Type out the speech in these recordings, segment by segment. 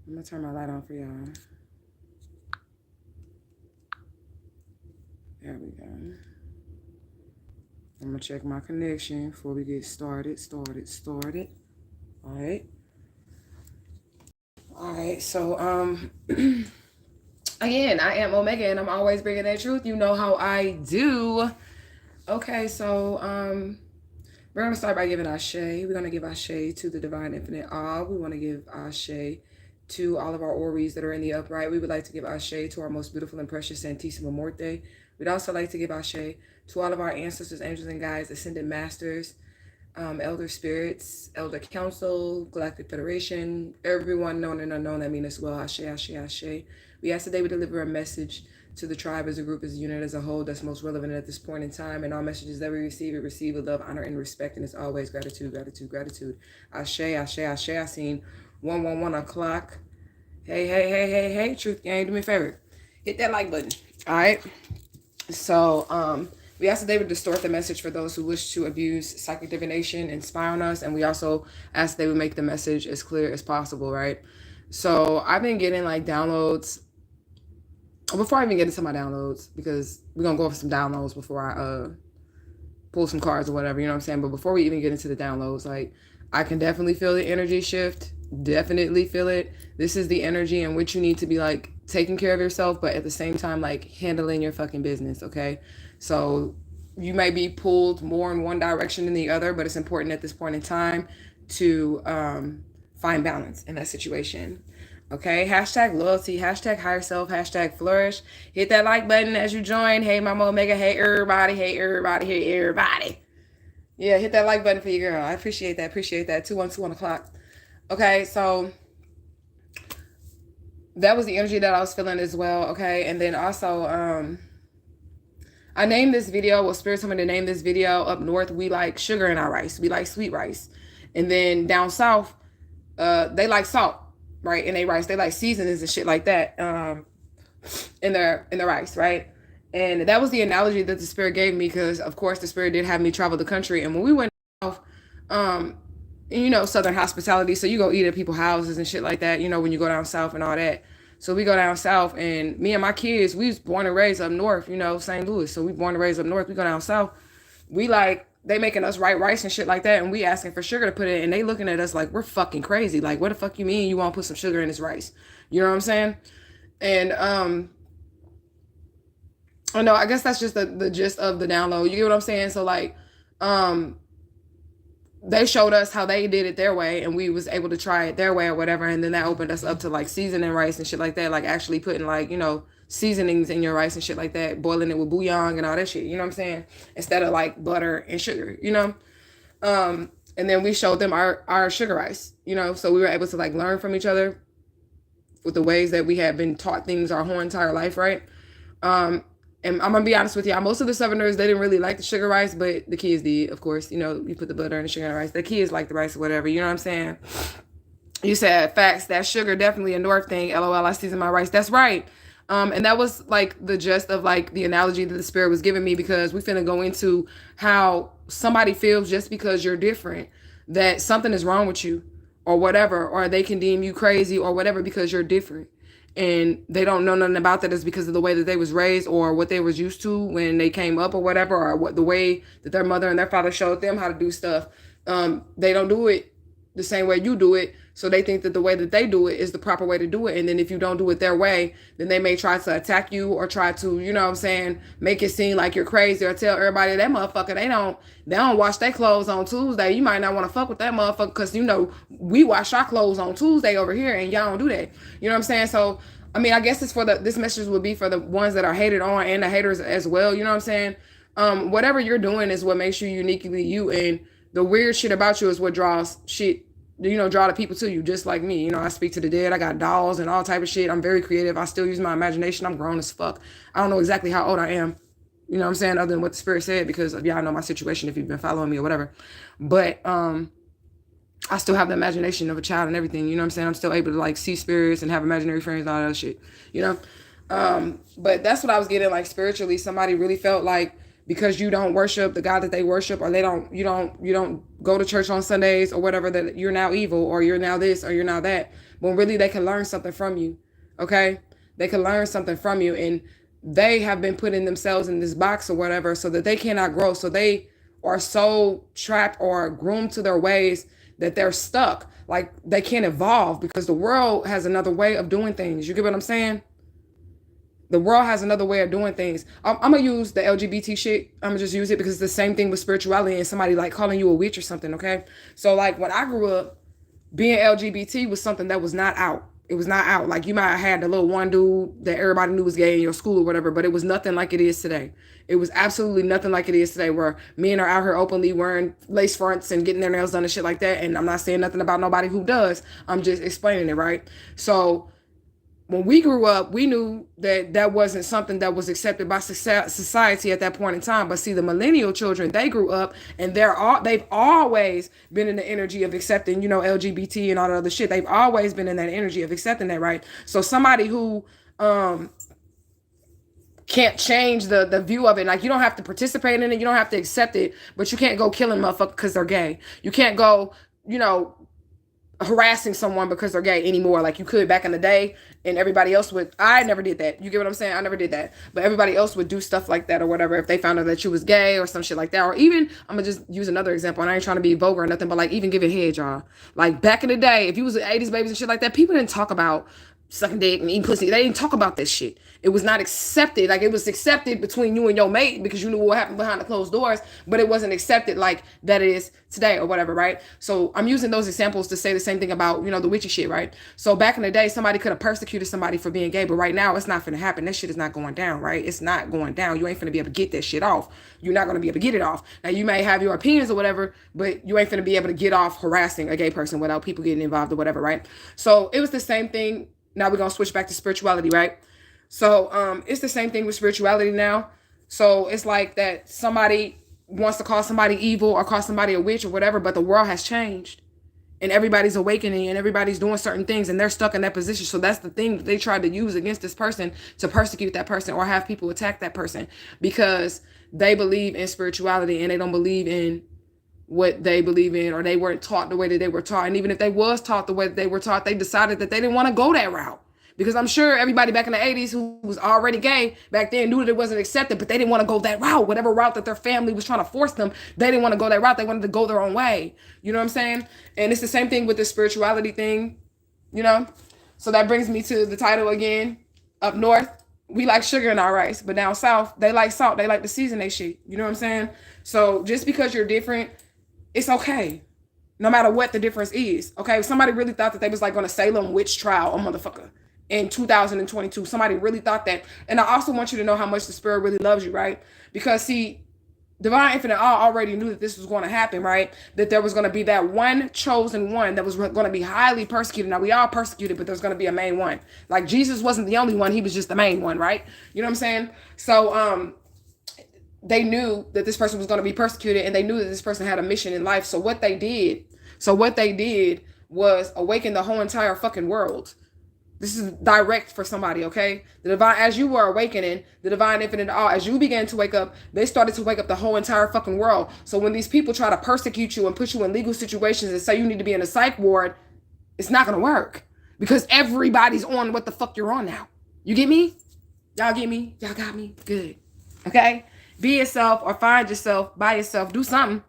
I'm gonna turn my light on for y'all. There we go. I'm gonna check my connection before we get started. All right. All right. So again, I am Omega, and I'm always bringing that truth. You know how I do. Okay. So we're gonna start by giving Ashe. We're gonna give Ashe to the Divine Infinite All. We want to give Ashe to all of our Oris that are in the upright. We would like to give Ashe to our most beautiful and precious Santissima Morte. We'd also like to give Ashe to all of our ancestors, angels, and guides, ascended masters, elder spirits, elder council, galactic federation, everyone known and unknown that mean as well. Ashe, Ashe, Ashe. We ask that they would deliver a message to the tribe as a group, as a unit, as a whole that's most relevant at this point in time. And all messages that we receive with love, honor, and respect. And it's always gratitude, gratitude, gratitude. Ashe, Ashe, Ashe. I seen 111 o'clock. Hey, Truth Gang, do me a favor. Hit that like button. All right. So, we ask that they would distort the message for those who wish to abuse psychic divination and spy on us. And we also ask they would make the message as clear as possible, right? So I've been getting like downloads. Before I even get into my downloads, because we're going to go over some downloads before I pull some cards or whatever, you know what I'm saying? But before we even get into the downloads, like, I can definitely feel the energy shift. Definitely feel it. This is the energy in which you need to be like taking care of yourself, but at the same time, like handling your fucking business, okay? So you may be pulled more in one direction than the other, but it's important at this point in time to find balance in that situation. Okay, hashtag loyalty, hashtag higher self, hashtag flourish. Hit that like button as you join. Hey, ManMan Omega. Hey, everybody. Hey, everybody. Hey, everybody. Yeah, hit that like button for your girl. I appreciate that. 2-1 o'clock. Okay, so that was the energy that I was feeling as well. Okay, and then also, I named this video, well, Spirit told me to name this video. Up north, we like sugar in our rice. We like sweet rice. And then down south, they like salt, right? In their rice. They like seasonings and shit like that in their rice, right? And that was the analogy that the Spirit gave me because, of course, the Spirit did have me travel the country. And when we went south, you know, Southern hospitality, so you go eat at people's houses and shit like that, you know, when you go down south and all that. So we go down south, and me and my kids, we was born and raised up north, you know, St. Louis. So we born and raised up north. We go down south. We like, they making us write rice and shit like that, and we asking for sugar to put in, and they looking at us like we're fucking crazy. Like, what the fuck you mean you want to put some sugar in this rice? You know what I'm saying? And I know, I guess that's just the gist of the download. You get what I'm saying? So like, they showed us how they did it their way, and we was able to try it their way or whatever, and then that opened us up to like seasoning rice and shit like that, like actually putting like, you know, seasonings in your rice and shit like that, boiling it with bouillon and all that shit, you know what I'm saying, instead of like butter and sugar, you know. And then we showed them our sugar rice, you know, so we were able to like learn from each other with the ways that we had been taught things our whole entire life, right? And I'm gonna be honest with y'all, most of the Southerners, they didn't really like the sugar rice, but the kids did, of course. You know, you put the butter and the sugar in the rice. The kids like the rice or whatever, you know what I'm saying? You said facts, that sugar definitely a North thing. LOL, I season my rice. That's right. And that was like the gist of like the analogy that the Spirit was giving me, because we finna go into how somebody feels just because you're different, that something is wrong with you or whatever, or they can deem you crazy or whatever because you're different. And they don't know nothing about that. Is because of the way that they was raised or what they was used to when they came up or whatever, or what the way that their mother and their father showed them how to do stuff. They don't do it the same way you do it, so they think that the way that they do it is the proper way to do it. And then if you don't do it their way, then they may try to attack you or try to, you know what I'm saying, make it seem like you're crazy, or tell everybody that motherfucker, they don't wash their clothes on Tuesday. You might not want to fuck with that motherfucker because, you know, we wash our clothes on Tuesday over here and y'all don't do that. You know what I'm saying? So I mean, I guess it's for this message would be for the ones that are hated on and the haters as well. You know what I'm saying? Whatever you're doing is what makes you uniquely you. And the weird shit about you is what draws shit, you know, draw the people to you, just like me. You know, I speak to the dead. I got dolls and all type of shit. I'm very creative. I still use my imagination. I'm grown as fuck. I don't know exactly how old I am. You know what I'm saying? Other than what the Spirit said, because y'all know my situation if you've been following me or whatever. But I still have the imagination of a child and everything, you know what I'm saying? I'm still able to like see spirits and have imaginary friends and all that shit, you know? But that's what I was getting like spiritually. Somebody really felt like because you don't worship the God that they worship, or you don't go to church on Sundays or whatever, that you're now evil, or you're now this, or you're now that. When really they can learn something from you. Okay? They can learn something from you, and they have been putting themselves in this box or whatever so that they cannot grow. So they are so trapped or groomed to their ways that they're stuck. Like they can't evolve because the world has another way of doing things. You get what I'm saying? The world has another way of doing things. I'm going to use the LGBT shit. I'm going to just use it because it's the same thing with spirituality and somebody like calling you a witch or something, okay? So like when I grew up, being LGBT was something that was not out. It was not out. Like you might have had the little one dude that everybody knew was gay in your school or whatever, but it was nothing like it is today. It was absolutely nothing like it is today, where men are out here openly wearing lace fronts and getting their nails done and shit like that. And I'm not saying nothing about nobody who does. I'm just explaining it, right? So when we grew up, we knew that that wasn't something that was accepted by society at that point in time. But see, the millennial children, they grew up and they've always been in the energy of accepting, you know, LGBT and all that other shit. They've always been in that energy of accepting that, right? So somebody who can't change the view of it, like you don't have to participate in it, you don't have to accept it, but you can't go killing motherfuckers because they're gay. You can't go, you know, harassing someone because they're gay anymore like you could back in the day, and everybody else would. I never did that. You get what I'm saying? I never did that, but everybody else would do stuff like that or whatever if they found out that you was gay or some shit like that. Or even, I'm gonna just use another example, and I ain't trying to be vulgar or nothing, but like even giving head, y'all. Like back in the day, if you was 80s babies and shit like that, people didn't talk about sucking dick and eating pussy. They didn't talk about this shit. It was not accepted. Like it was accepted between you and your mate because you knew what happened behind the closed doors, but it wasn't accepted like that it is today or whatever, right? So I'm using those examples to say the same thing about, you know, the witchy shit, right? So back in the day, somebody could have persecuted somebody for being gay, but right now it's not finna happen. That shit is not going down, right? It's not going down. You ain't finna be able to get that shit off. You're not gonna be able to get it off. Now you may have your opinions or whatever, but you ain't finna be able to get off harassing a gay person without people getting involved or whatever, right? So it was the same thing. Now we're going to switch back to spirituality, right? So it's the same thing with spirituality now. So it's like that somebody wants to call somebody evil or call somebody a witch or whatever, but the world has changed. And everybody's awakening and everybody's doing certain things and they're stuck in that position. So that's the thing that they tried to use against this person to persecute that person or have people attack that person because they believe in spirituality and they don't believe in what they believe in, or they weren't taught the way that they were taught. And even if they was taught the way that they were taught, they decided that they didn't want to go that route. Because I'm sure everybody back in the 80s who was already gay back then knew that it wasn't accepted, but they didn't want to go that route. Whatever route that their family was trying to force them, they didn't want to go that route. They wanted to go their own way. You know what I'm saying? And it's the same thing with the spirituality thing, you know? So that brings me to the title again. Up north, we like sugar in our rice, but down south, they like salt. They like to season their shit. You know what I'm saying? So just because you're different, it's okay. No matter what the difference is. Okay. If somebody really thought that they was like going to Salem witch trial a motherfucker in 2022. Somebody really thought that. And I also want you to know how much the spirit really loves you, right? Because see, Divine Infinite All already knew that this was going to happen, right? That there was going to be that one chosen one that was going to be highly persecuted. Now we all persecuted, but there's going to be a main one. Like Jesus wasn't the only one. He was just the main one, right? You know what I'm saying? So, they knew that this person was going to be persecuted and they knew that this person had a mission in life. So what they did was awaken the whole entire fucking world. This is direct for somebody, okay? The divine, as you were awakening, the Divine Infinite All, as you began to wake up, they started to wake up the whole entire fucking world. So when these people try to persecute you and put you in legal situations and say you need to be in a psych ward, it's not going to work because everybody's on what the fuck you're on now. You get me? Y'all get me? Y'all got me? Good. Okay? Be yourself or find yourself by yourself. Do something.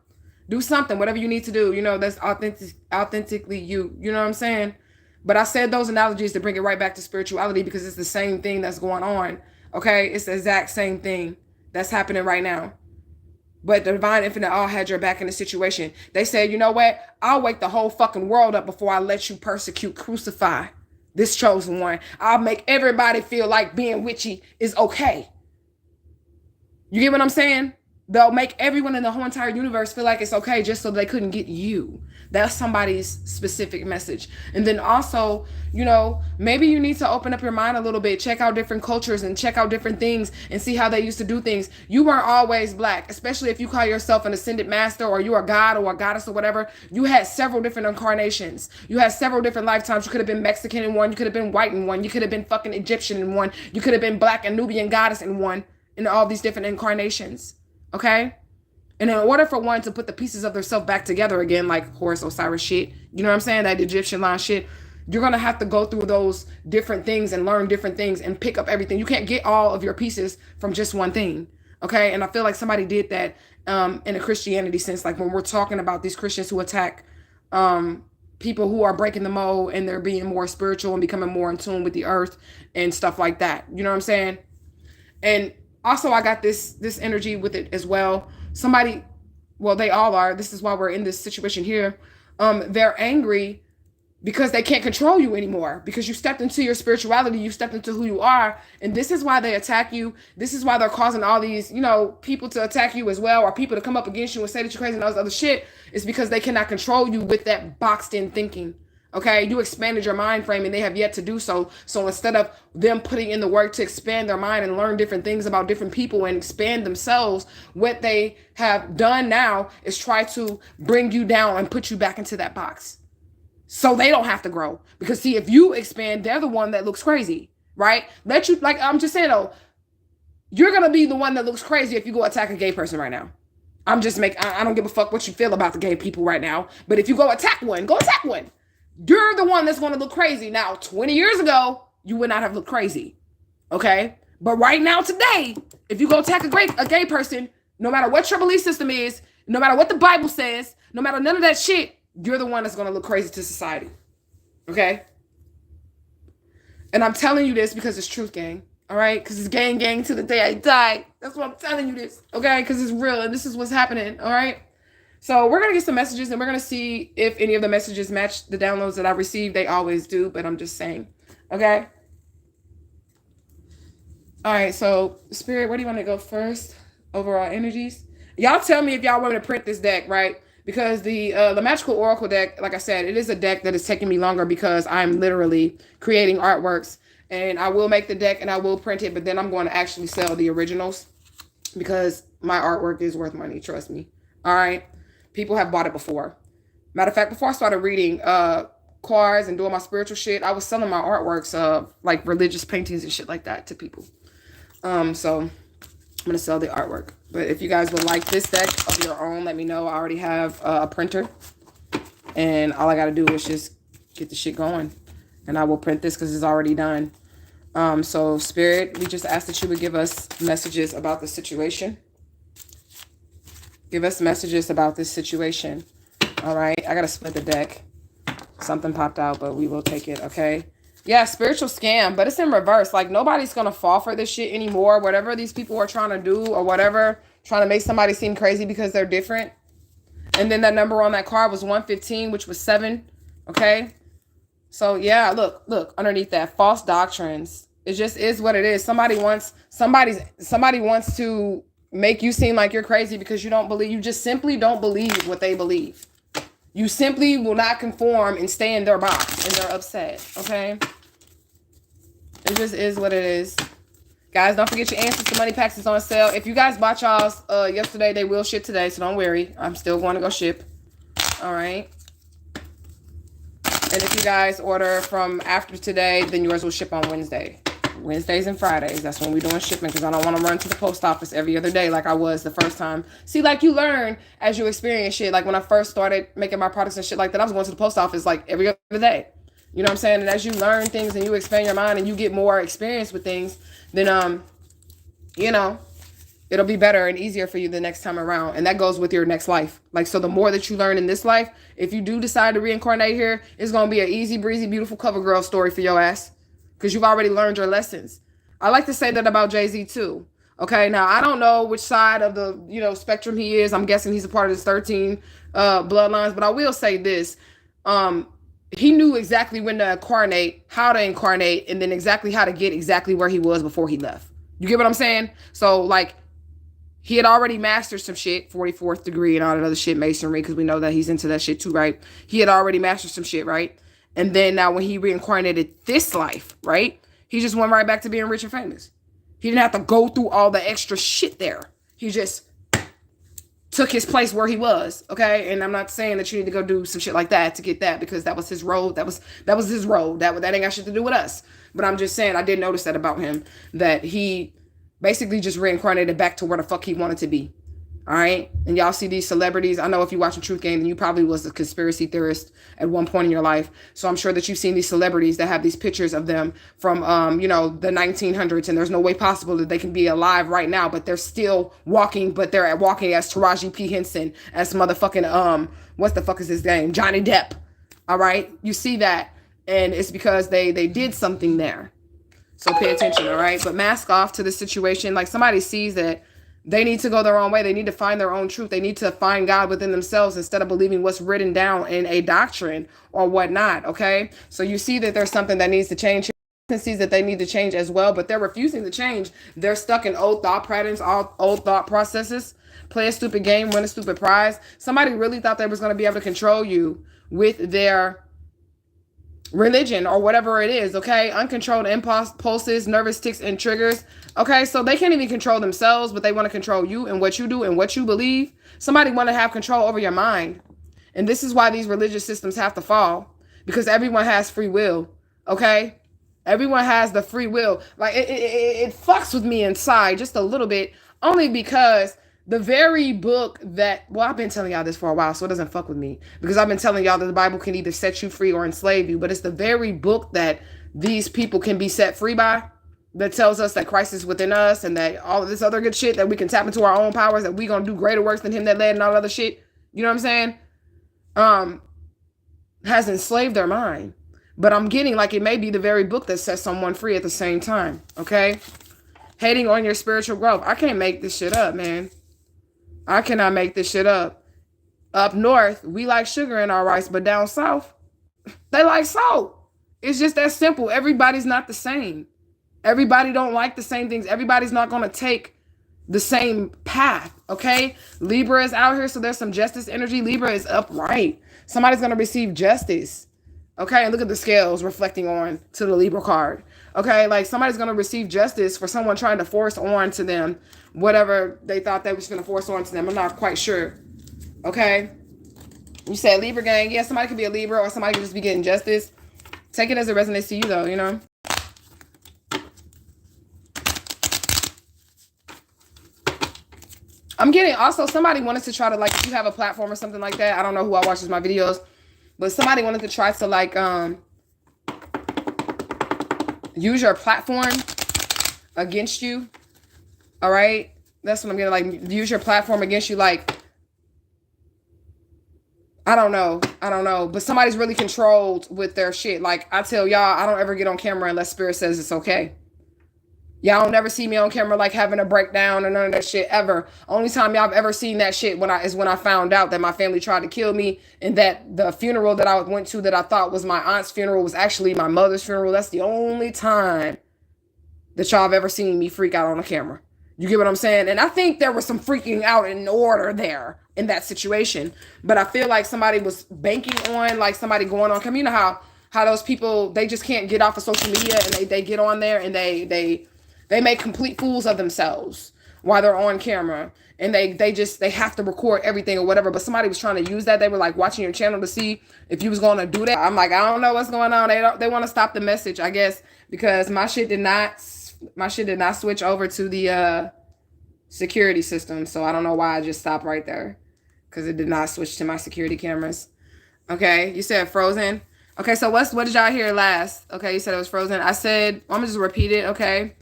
Do something, whatever you need to do. You know, that's authentically you. You know what I'm saying? But I said those analogies to bring it right back to spirituality because it's the same thing that's going on. Okay? It's the exact same thing that's happening right now. But the Divine Infinite All had your back in the situation. They said, you know what? I'll wake the whole fucking world up before I let you persecute, crucify this chosen one. I'll make everybody feel like being witchy is okay. You get what I'm saying? They'll make everyone in the whole entire universe feel like it's okay just so they couldn't get you. That's somebody's specific message. And then also, you know, maybe you need to open up your mind a little bit, check out different cultures and check out different things and see how they used to do things. You weren't always black, especially if you call yourself an ascended master or you are God or a goddess or whatever. You had several different incarnations. You had several different lifetimes. You could have been Mexican in one. You could have been white in one. You could have been fucking Egyptian in one. You could have been black and Nubian goddess in one. In all these different incarnations. Okay? And in order for one to put the pieces of themselves back together again, like Horus Osiris shit, you know what I'm saying? That Egyptian line shit, you're going to have to go through those different things and learn different things and pick up everything. You can't get all of your pieces from just one thing. Okay? And I feel like somebody did that in a Christianity sense. Like when we're talking about these Christians who attack people who are breaking the mold and they're being more spiritual and becoming more in tune with the earth and stuff like that. You know what I'm saying? And also I got this energy with it as well. Somebody, well, they all are. This is why we're in this situation here. They're angry because they can't control you anymore, because you stepped into your spirituality, you stepped into who you are, and this is why they attack you. This is why they're causing all these, people to attack you as well, or people to come up against you and say that you're crazy and all this other shit. It's because they cannot control you with that boxed in thinking. Okay, you expanded your mind frame and they have yet to do so. So instead of them putting in the work to expand their mind and learn different things about different people and expand themselves, what they have done now is try to bring you down and put you back into that box, so they don't have to grow. Because see, if you expand, they're the one that looks crazy, right? I'm just saying though, you're going to be the one that looks crazy if you go attack a gay person right now. I don't give a fuck what you feel about the gay people right now. But if you go attack one. You're the one that's going to look crazy. Now, 20 years ago, you would not have looked crazy. Okay? But right now, today, if you go attack a gay person, no matter what your belief system is, no matter what the Bible says, no matter none of that shit, you're the one that's going to look crazy to society. Okay? And I'm telling you this because it's truth, gang. All right? Because it's gang to the day I die. That's why I'm telling you this. Okay? Because it's real and this is what's happening. All right? So we're going to get some messages and we're going to see if any of the messages match the downloads that I've received. They always do, but I'm just saying. Okay? All right, so Spirit, where do you want to go first? Overall energies? Y'all tell me if y'all want me to print this deck, right? Because the Magical Oracle deck, like I said, it is a deck that is taking me longer because I'm literally creating artworks. And I will make the deck and I will print it, but then I'm going to actually sell the originals because my artwork is worth money, trust me. All right? People have bought it before. Matter of fact, before I started reading cards and doing my spiritual shit, I was selling my artworks, like religious paintings and shit like that to people. So I'm going to sell the artwork. But if you guys would like this deck of your own, let me know. I already have a printer. And all I got to do is just get the shit going. And I will print this because it's already done. So Spirit, we just ask that you would give us messages about the situation. Give us messages about this situation. All right. I got to split the deck. Something popped out, but we will take it. Okay. Yeah. Spiritual scam, but it's in reverse. Like nobody's going to fall for this shit anymore. Whatever these people are trying to do or whatever, trying to make somebody seem crazy because they're different. And then that number on that card was 115, which was 7. Okay. So yeah, look underneath that, false doctrines. It just is what it is. Somebody wants to make you seem like you're crazy because you just simply don't believe what they believe. You simply will not conform and stay in their box and they're upset. Okay. It just is what it is. Guys, don't forget your answers to money packs is on sale. If you guys bought y'all's yesterday, they will ship today. So don't worry. I'm still going to go ship. All right. And if you guys order from after today, then yours will ship on Wednesday. Wednesdays and Fridays. That's when we're doing shipping because I don't want to run to the post office every other day like I was the first time. See, like you learn as you experience shit. Like when I first started making my products and shit like that, I was going to the post office like every other day. You know what I'm saying? And as you learn things and you expand your mind and you get more experience with things, then, it'll be better and easier for you the next time around. And that goes with your next life. Like, so the more that you learn in this life, if you do decide to reincarnate here, it's going to be an easy breezy, beautiful cover girl story for your ass. Because you've already learned your lessons. I like to say that about Jay-Z too. Okay, now I don't know which side of the spectrum he is. I'm guessing he's a part of his 13 bloodlines. But I will say this. He knew exactly when to incarnate, how to incarnate, and then exactly how to get exactly where he was before he left. You get what I'm saying? So like he had already mastered some shit, 44th degree and all that other shit, masonry, because we know that he's into that shit too, right? He had already mastered some shit, right? And then now when he reincarnated this life, right? He just went right back to being rich and famous. He didn't have to go through all the extra shit there. He just took his place where he was, okay? And I'm not saying that you need to go do some shit like that to get that because that was his road. That was his road. That ain't got shit to do with us. But I'm just saying I did notice that about him, that he basically just reincarnated back to where the fuck he wanted to be. All right. And y'all see these celebrities. I know if you're watching Truth Game, then you probably was a conspiracy theorist at one point in your life. So I'm sure that you've seen these celebrities that have these pictures of them from, you know, the 1900s. And there's no way possible that they can be alive right now, but they're still walking, but they're walking as Taraji P. Henson, as motherfucking, what the fuck is his name? Johnny Depp. All right. You see that. And it's because they did something there. So pay attention. All right. But mask off to the situation. Like somebody sees that they need to go their own way. They need to find their own truth. They need to find God within themselves instead of believing what's written down in a doctrine or whatnot, okay? So you see that there's something that needs to change. Sees that they need to change as well, but they're refusing to change. They're stuck in old thought patterns, old thought processes. Play a stupid game, win a stupid prize. Somebody really thought they was going to be able to control you with their religion or whatever it is, okay? Uncontrolled impulses, nervous tics, and triggers. Okay, so they can't even control themselves, but they want to control you and what you do and what you believe. Somebody want to have control over your mind. And this is why these religious systems have to fall, because everyone has free will, okay? Everyone has the free will. Like, it fucks with me inside just a little bit, only because the very book that, well, I've been telling y'all this for a while, so it doesn't fuck with me, because I've been telling y'all that the Bible can either set you free or enslave you, but it's the very book that these people can be set free by that tells us that Christ is within us and that all of this other good shit, that we can tap into our own powers, that we gonna do greater works than him that led and all other shit. You know what I'm saying? Has enslaved their mind. But I'm getting like it may be the very book that sets someone free at the same time, okay? Hating on your spiritual growth. I can't make this shit up, man. I cannot make this shit up. Up north, we like sugar in our rice, but down south, they like salt. It's just that simple. Everybody's not the same. Everybody don't like the same things. Everybody's not going to take the same path, okay? Libra is out here, so there's some justice energy. Libra is upright. Somebody's going to receive justice, okay? And look at the scales reflecting on to the Libra card, okay? Like somebody's going to receive justice for someone trying to force on to them whatever they thought they was going to force on to them. I'm not quite sure, okay? You said Libra gang. Yeah, somebody could be a Libra or somebody could just be getting justice. Take it as it resonates to you, though, you know? I'm getting also somebody wanted to try to, like, if you have a platform or something like that. I don't know who watches my videos, but somebody wanted to try to, like, use your platform against you. All right. That's what I'm getting. Like, use your platform against you. Like, I don't know. But somebody's really controlled with their shit. Like, I tell y'all, I don't ever get on camera unless Spirit says it's okay. Y'all don't never see me on camera like having a breakdown or none of that shit ever. Only time y'all have ever seen that shit is when I found out that my family tried to kill me, and that the funeral that I went to that I thought was my aunt's funeral was actually my mother's funeral. That's the only time that y'all have ever seen me freak out on the camera. You get what I'm saying? And I think there was some freaking out in order there in that situation. But I feel like somebody was banking on, like, somebody going on camera. You know how those people, they just can't get off of social media, and they get on there and they make complete fools of themselves while they're on camera, and they have to record everything or whatever. But somebody was trying to use that. They were like watching your channel to see if you was going to do that. I'm like, I don't know what's going on. They want to stop the message, I guess, because my shit did not switch over to the security system. So I don't know why I just stopped right there, because it did not switch to my security cameras. Okay, you said frozen. Okay, so what did y'all hear last? Okay, you said it was frozen. I said, I'm gonna just repeat it, okay?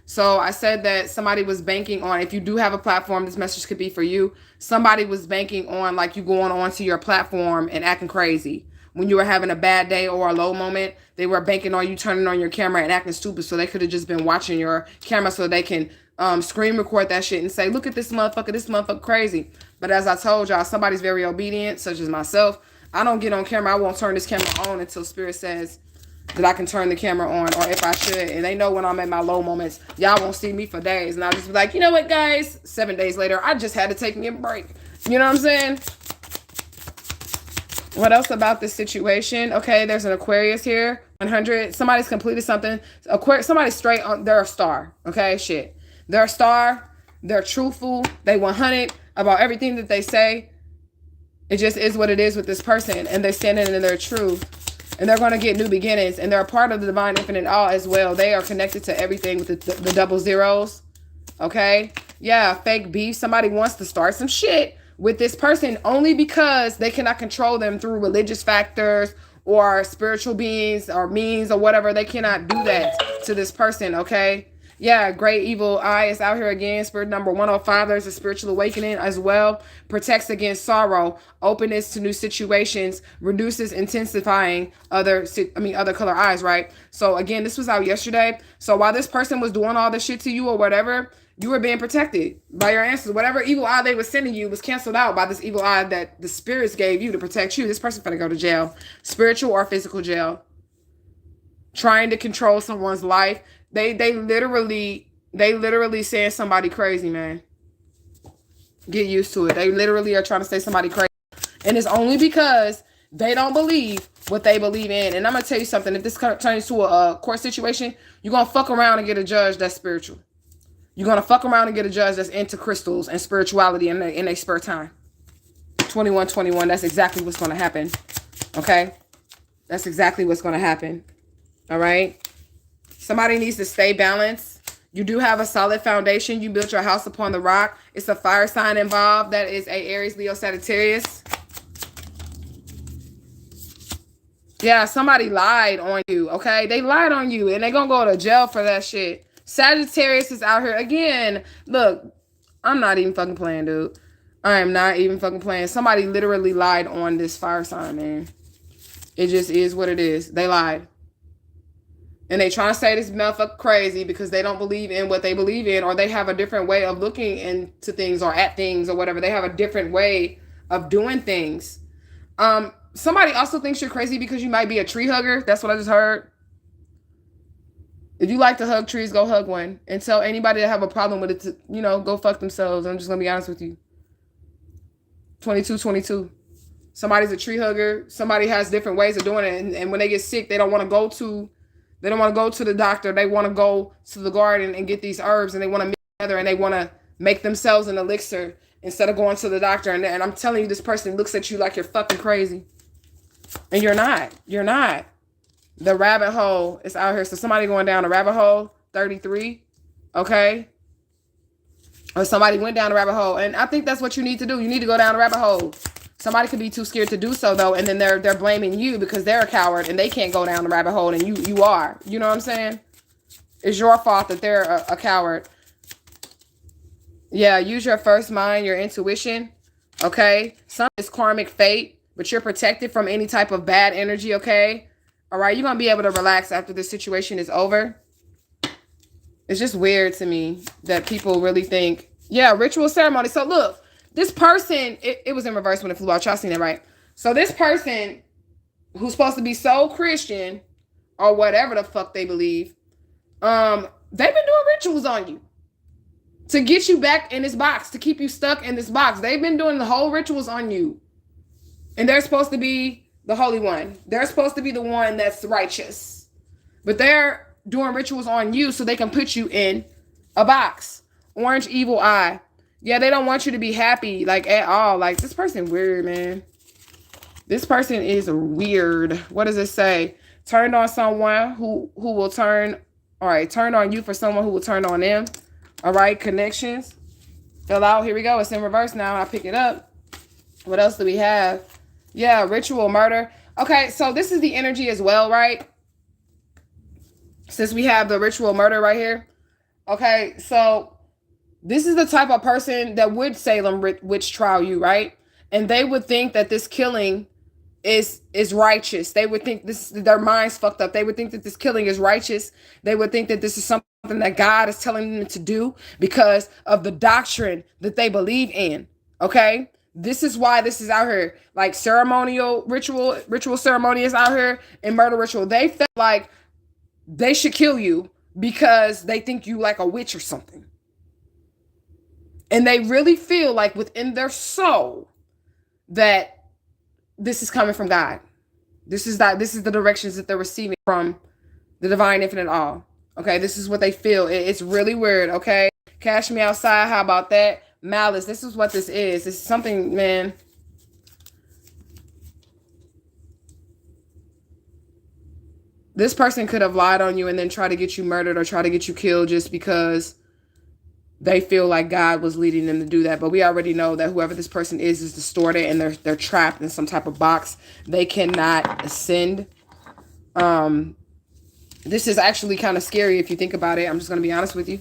So I said that somebody was banking on, if you do have a platform, this message could be for you. Somebody was banking on, like, you going onto your platform and acting crazy. When you were having a bad day or a low moment, they were banking on you turning on your camera and acting stupid. So they could have just been watching your camera so they can screen record that shit and say, look at this motherfucker crazy. But as I told y'all, somebody's very obedient, such as myself. I don't get on camera. I won't turn this camera on until Spirit says that I can turn the camera on, or if I should. And they know when I'm at my low moments, y'all won't see me for days. And I'll just be like, you know what, guys? 7 days later, I just had to take me a break. You know what I'm saying? What else about this situation? Okay, there's an Aquarius here. 100. Somebody's completed something. Somebody's straight on. They're a star. Okay, shit. They're a star. They're truthful. They 100 about everything that they say. It just is what it is with this person. And they're standing in their truth. And they're going to get new beginnings. And they're a part of the divine infinite all as well. They are connected to everything with the double zeros. Okay? Yeah, fake beef. Somebody wants to start some shit with this person only because they cannot control them through religious factors or spiritual beings or means or whatever. They cannot do that to this person, okay? Yeah, great evil eye is out here again. Spirit number 105. There's a spiritual awakening as well. Protects against sorrow. Openness to new situations. Reduces intensifying other color eyes, right? So again, this was out yesterday. So while this person was doing all this shit to you or whatever, you were being protected by your ancestors. Whatever evil eye they were sending you was canceled out by this evil eye that the spirits gave you to protect you. This person's gonna go to jail. Spiritual or physical jail. Trying to control someone's life. They literally saying somebody crazy, man. Get used to it. They literally are trying to say somebody crazy. And it's only because they don't believe what they believe in. And I'm going to tell you something. If this turns to a court situation, you're going to fuck around and get a judge that's spiritual. You're going to fuck around and get a judge that's into crystals and spirituality in their spare time. 2121, that's exactly what's going to happen. Okay? That's exactly what's going to happen. All right? Somebody needs to stay balanced. You do have a solid foundation. You built your house upon the rock. It's a fire sign involved. That is a Aries, Leo, Sagittarius. Yeah, somebody lied on you, okay? They lied on you, and they're going to go to jail for that shit. Sagittarius is out here. Again, look, I'm not even fucking playing, dude. I am not even fucking playing. Somebody literally lied on this fire sign, man. It just is what it is. They lied. And they trying to say this motherfucker crazy because they don't believe in what they believe in, or they have a different way of looking into things or at things or whatever. They have a different way of doing things. Somebody also thinks you're crazy because you might be a tree hugger. That's what I just heard. If you like to hug trees, go hug one. And tell anybody that have a problem with it to, go fuck themselves. I'm just going to be honest with you. 2222. Somebody's a tree hugger. Somebody has different ways of doing it. And when they get sick, they don't want to go to the doctor. They want to go to the garden and get these herbs, and they want to mix together, and they want to make themselves an elixir instead of going to the doctor. And I'm telling you, this person looks at you like you're fucking crazy. And you're not. You're not. The rabbit hole is out here. So somebody going down a rabbit hole, 33, okay? Or somebody went down a rabbit hole. And I think that's what you need to do. You need to go down a rabbit hole. Somebody could be too scared to do so, though, and then they're blaming you because they're a coward and they can't go down the rabbit hole, and you are. You know what I'm saying? It's your fault that they're a coward. Yeah, use your first mind, your intuition, okay? Some is karmic fate, but you're protected from any type of bad energy, okay? All right, you're going to be able to relax after this situation is over. It's just weird to me that people really think, yeah, ritual ceremony. So look. This person, it was in reverse when it flew out. Y'all seen it, right? So this person who's supposed to be so Christian or whatever the fuck they believe, they've been doing rituals on you to get you back in this box, to keep you stuck in this box. They've been doing the whole rituals on you. And they're supposed to be the Holy One. They're supposed to be the one that's righteous. But they're doing rituals on you so they can put you in a box. Orange evil eye. Yeah, they don't want you to be happy, like, at all. Like, this person weird, man. This person is weird. What does it say? Turned on someone who will turn... All right, turned on you for someone who will turn on them. All right, connections. Fill out. Here we go. It's in reverse now. I pick it up. What else do we have? Yeah, ritual murder. Okay, so this is the energy as well, right? Since we have the ritual murder right here. Okay, so... this is the type of person that would Salem witch trial you, right? And they would think that this killing is righteous. They would think their mind's fucked up. They would think that this killing is righteous. They would think that this is something that God is telling them to do because of the doctrine that they believe in. Okay? This is why this is out here. Like ceremonial ritual ceremony is out here, and murder ritual. They felt like they should kill you because they think you like a witch or something. And they really feel like within their soul that this is coming from God. This is the directions that they're receiving from the divine infinite all. Okay, this is what they feel. It's really weird, okay? Cash me outside, how about that? Malice, this is what this is. It's something, man. This person could have lied on you and then try to get you murdered or try to get you killed just because they feel like God was leading them to do that. But we already know that whoever this person is distorted, and they're trapped in some type of box. They cannot ascend. This is actually kind of scary if you think about it. I'm just going to be honest with you.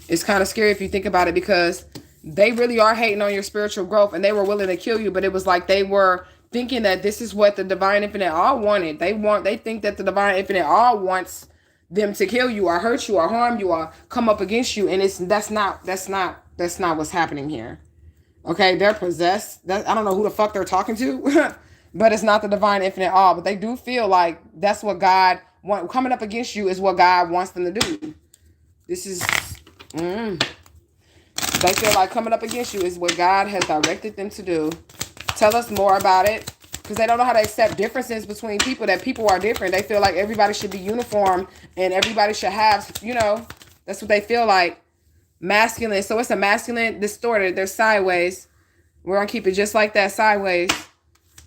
It's kind of scary if you think about it, because they really are hating on your spiritual growth, and they were willing to kill you. But it was like they were thinking that this is what the divine infinite all wanted. They think that the divine infinite all wants them to kill you or hurt you or harm you or come up against you. And that's not what's happening here. Okay, they're possessed. I don't know who the fuck they're talking to, but it's not the divine infinite all. But they do feel like that's what God coming up against you is what God wants them to do. This is they feel like coming up against you is what God has directed them to do. Tell us more about it, because they don't know how to accept differences between people, that people are different. They feel like everybody should be uniform and everybody should have, that's what they feel like. Masculine. So it's a masculine distorted. They're sideways. We're going to keep it just like that, sideways.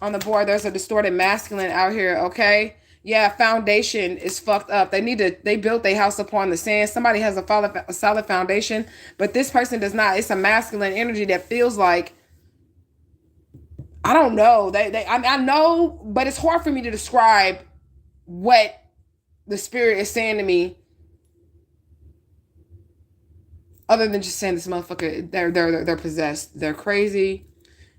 On the board, there's a distorted masculine out here, okay? Yeah, foundation is fucked up. They built their house upon the sand. Somebody has a solid foundation, but this person does not. It's a masculine energy that feels like, I don't know. I know, but it's hard for me to describe what the spirit is saying to me, other than just saying this motherfucker, they're possessed. They're crazy.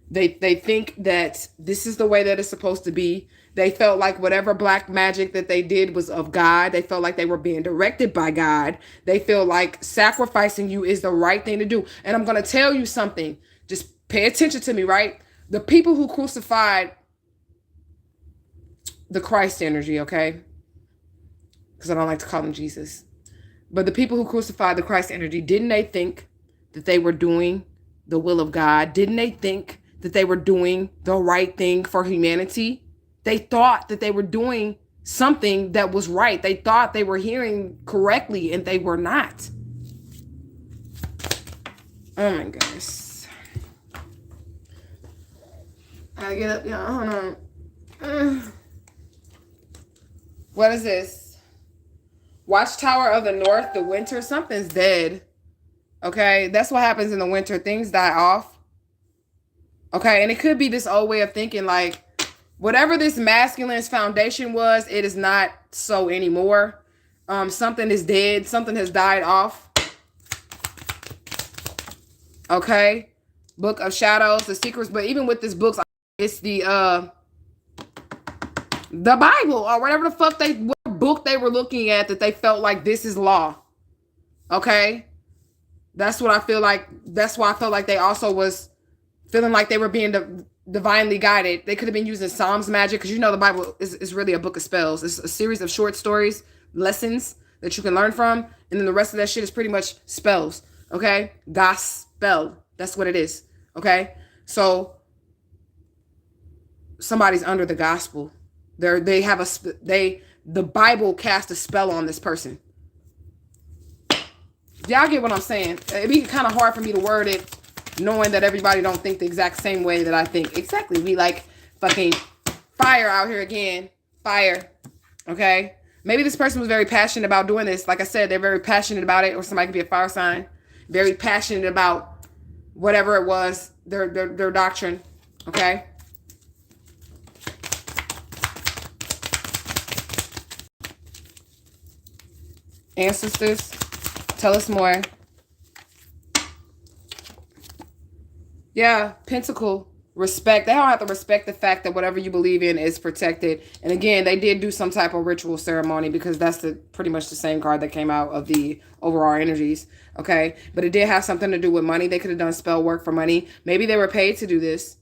They think that this is the way that it's supposed to be. They felt like whatever black magic that they did was of God. They felt like they were being directed by God. They feel like sacrificing you is the right thing to do. And I'm going to tell you something. Just pay attention to me, right? The people who crucified the Christ energy, okay? Because I don't like to call him Jesus. But the people who crucified the Christ energy, didn't they think that they were doing the will of God? Didn't they think that they were doing the right thing for humanity? They thought that they were doing something that was right. They thought they were hearing correctly, and they were not. Oh my goodness. I get up, y'all. Hold on. What is this? Watchtower of the North, the winter. Something's dead. Okay, that's what happens in the winter. Things die off. Okay, and it could be this old way of thinking, like, whatever this masculine's foundation was, it is not so anymore. Something is dead. Something has died off. Okay. Book of Shadows, the secrets. But even with this book, it's the Bible or whatever the fuck what book they were looking at that they felt like this is law. Okay. That's what I feel like. That's why I felt like they also was feeling like they were being divinely guided. They could have been using Psalms magic, because the Bible is really a book of spells. It's a series of short stories, lessons that you can learn from, and then the rest of that shit is pretty much spells. Okay, gospel. That's what it is. Okay, so somebody's under the gospel. The Bible cast a spell on this person. Y'all get what I'm saying? It'd be kind of hard for me to word it, knowing that everybody don't think the exact same way that I think. Exactly. We like fucking fire out here again. Fire. Okay. Maybe this person was very passionate about doing this. Like I said, they're very passionate about it. Or somebody could be a fire sign. Very passionate about whatever it was, their doctrine. Okay. Ancestors, tell us more. Yeah, Pentacle, respect. They don't have to respect the fact that whatever you believe in is protected. And again, they did do some type of ritual ceremony, because that's pretty much the same card that came out of the overall energies. Okay, but it did have something to do with money. They could have done spell work for money. Maybe they were paid to do this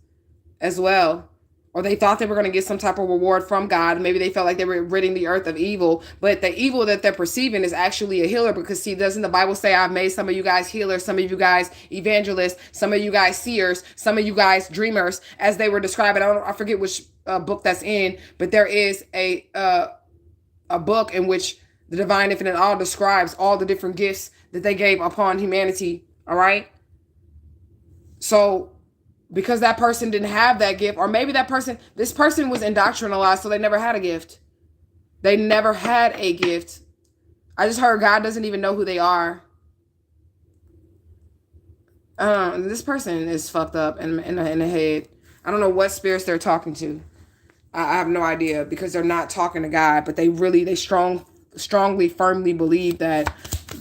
as well. Or they thought they were going to get some type of reward from God. Maybe they felt like they were ridding the earth of evil. But the evil that they're perceiving is actually a healer. Because see, doesn't the Bible say, I've made some of you guys healers, some of you guys evangelists, some of you guys seers, some of you guys dreamers, as they were describing. I forget which book that's in. But there is a book in which the Divine Infinite All describes all the different gifts that they gave upon humanity. All right. So because that person didn't have that gift, or maybe this person was indoctrinalized, so they never had a gift. They never had a gift. I just heard God doesn't even know who they are. This person is fucked up in the head. I don't know what spirits they're talking to. I have no idea, because they're not talking to God, but they strongly, firmly believe that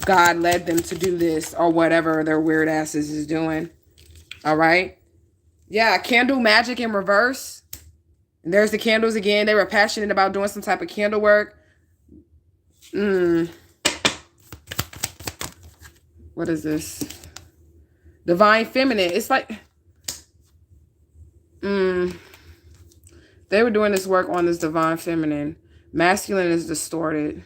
God led them to do this or whatever their weird asses is doing. All right. Yeah, candle magic in reverse. And there's the candles again. They were passionate about doing some type of candle work. What is this? Divine feminine. It's like, they were doing this work on this divine feminine. Masculine is distorted.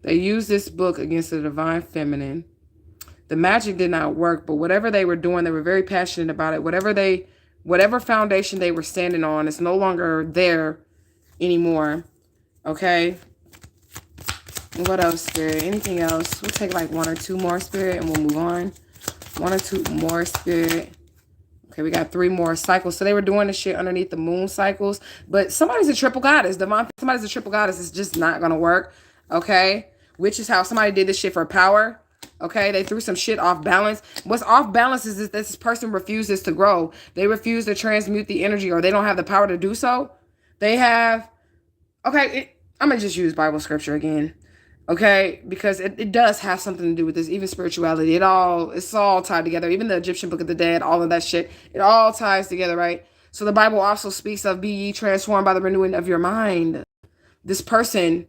They used this book against the divine feminine. The magic did not work, but whatever they were doing, they were very passionate about it. Whatever foundation they were standing on is no longer there anymore. Okay. What else, Spirit? Anything else? We'll take like 1 or 2 more, Spirit, and we'll move on. 1 or 2 more, Spirit. Okay, we got 3 more cycles. So they were doing this shit underneath the moon cycles. But somebody's a triple goddess. Somebody's a triple goddess. It's just not going to work. Okay? Which is how somebody did this shit for power. Okay? They threw some shit off balance. What's off balance is that this person refuses to grow. They refuse to transmute the energy, or they don't have the power to do so. They have... Okay, I'm going to just use Bible scripture again. Okay, because it does have something to do with this, even spirituality. It's all tied together. Even the Egyptian Book of the Dead, all of that shit, it all ties together, right? So the Bible also speaks of, be ye transformed by the renewing of your mind. This person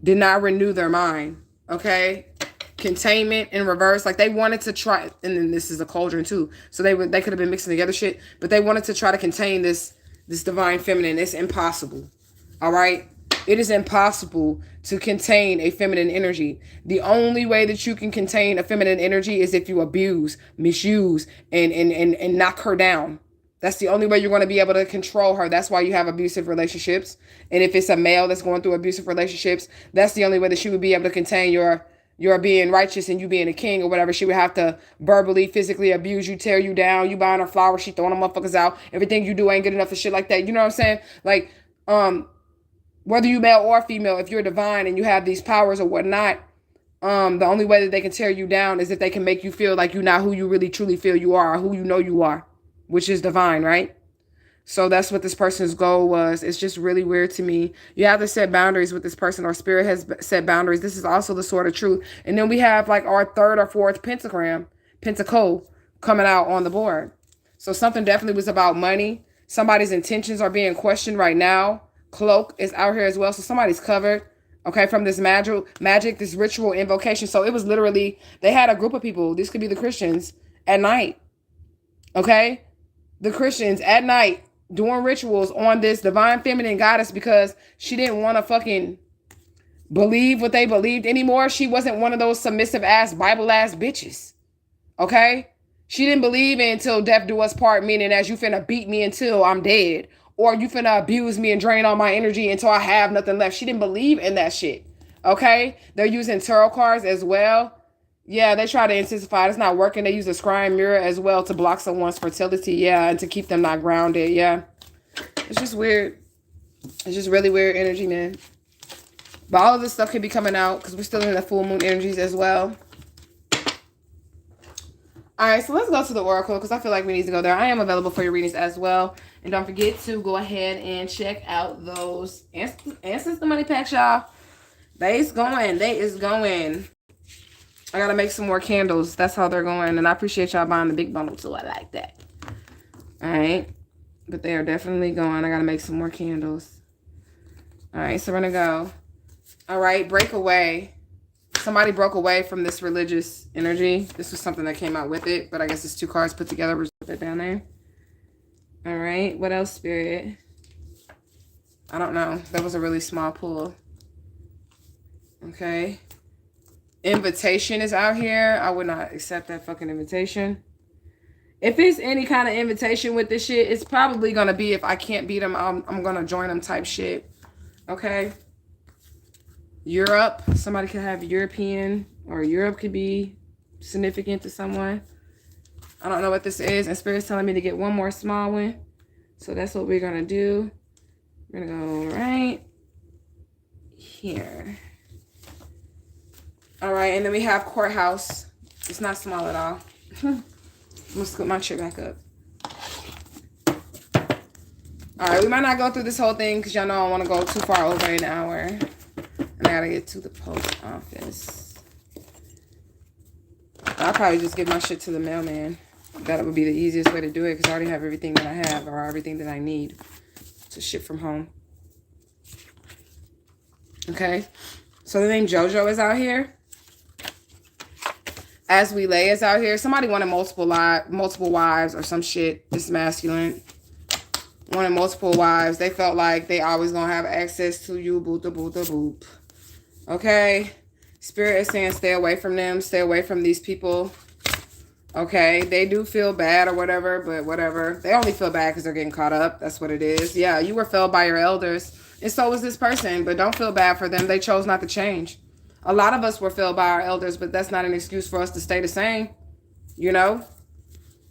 did not renew their mind, okay? Containment in reverse. Like, they wanted to try, and then this is a cauldron too. So they could have been mixing together shit, but they wanted to try to contain this divine feminine. It's impossible, all right? It is impossible to contain a feminine energy. The only way that you can contain a feminine energy is if you abuse, misuse, and knock her down. That's the only way you're going to be able to control her. That's why you have abusive relationships. And if it's a male that's going through abusive relationships, that's the only way that she would be able to contain your being righteous and you being a king or whatever. She would have to verbally, physically abuse you, tear you down. You buying her flowers, she throwing them motherfuckers out. Everything you do ain't good enough for shit like that. You know what I'm saying? Like, whether you male or female, if you're divine and you have these powers or whatnot, the only way that they can tear you down is if they can make you feel like you're not who you really truly feel you are, or who you know you are, which is divine, right? So that's what this person's goal was. It's just really weird to me. You have to set boundaries with this person, or spirit has set boundaries. This is also the sword of truth. And then we have like our 3rd or 4th pentacle coming out on the board. So something definitely was about money. Somebody's intentions are being questioned right now. Cloak is out here as well. So somebody's covered, okay, from this magic, this ritual invocation. So it was literally, they had a group of people. These could be the Christians at night, okay? The Christians at night doing rituals on this divine feminine goddess because she didn't want to fucking believe what they believed anymore. She wasn't one of those submissive ass, Bible ass bitches, okay? She didn't believe in until death do us part, meaning as you finna beat me until I'm dead. Or you finna abuse me and drain all my energy until I have nothing left. She didn't believe in that shit. Okay? They're using tarot cards as well. Yeah, they try to intensify. It's not working. They use a scrying mirror as well to block someone's fertility. Yeah, and to keep them not grounded. Yeah. It's just weird. It's just really weird energy, man. But all of this stuff could be coming out because we're still in the full moon energies as well. All right, so let's go to the oracle because I feel like we need to go there. I am available for your readings as well. And don't forget to go ahead and check out those Ancestor Money Packs, y'all. They is going. I got to make some more candles. That's how they're going. And I appreciate y'all buying the big bundle too. I like that. All right. But they are definitely going. I got to make some more candles. All right, so we're going to go. All right, break away. Somebody broke away from this religious energy. This was something that came out with it, but I guess it's 2 cards put together. We'll put that down there. All right, what else, Spirit? I don't know. That was a really small pull. Okay. Invitation is out here. I would not accept that fucking invitation. If it's any kind of invitation with this shit, it's probably going to be if I can't beat them, I'm going to join them type shit. Okay. Europe. Somebody could have European, or Europe could be significant to someone. I don't know what this is. And Spirit's telling me to get one more small one. So that's what we're going to do. We're going to go right here. All right, and then we have courthouse. It's not small at all. I'm gonna scoot my chair back up. All right, we might not go through this whole thing because y'all know I don't want to go too far over an hour. And I gotta get to the post office. I'll probably just give my shit to the mailman. That would be the easiest way to do it because I already have everything that I have or everything that I need to ship from home. Okay, so the name JoJo is out here. As we lay is out here. Somebody wanted multiple wives or some shit. It's masculine. Wanted multiple wives. They felt like they always gonna have access to you. Boop, boop, boop, boop. Okay. Spirit is saying stay away from them. Stay away from these people. Okay. They do feel bad or whatever, but whatever. They only feel bad because they're getting caught up. That's what it is. Yeah, you were failed by your elders. And so was this person. But don't feel bad for them. They chose not to change. A lot of us were failed by our elders, but that's not an excuse for us to stay the same. You know?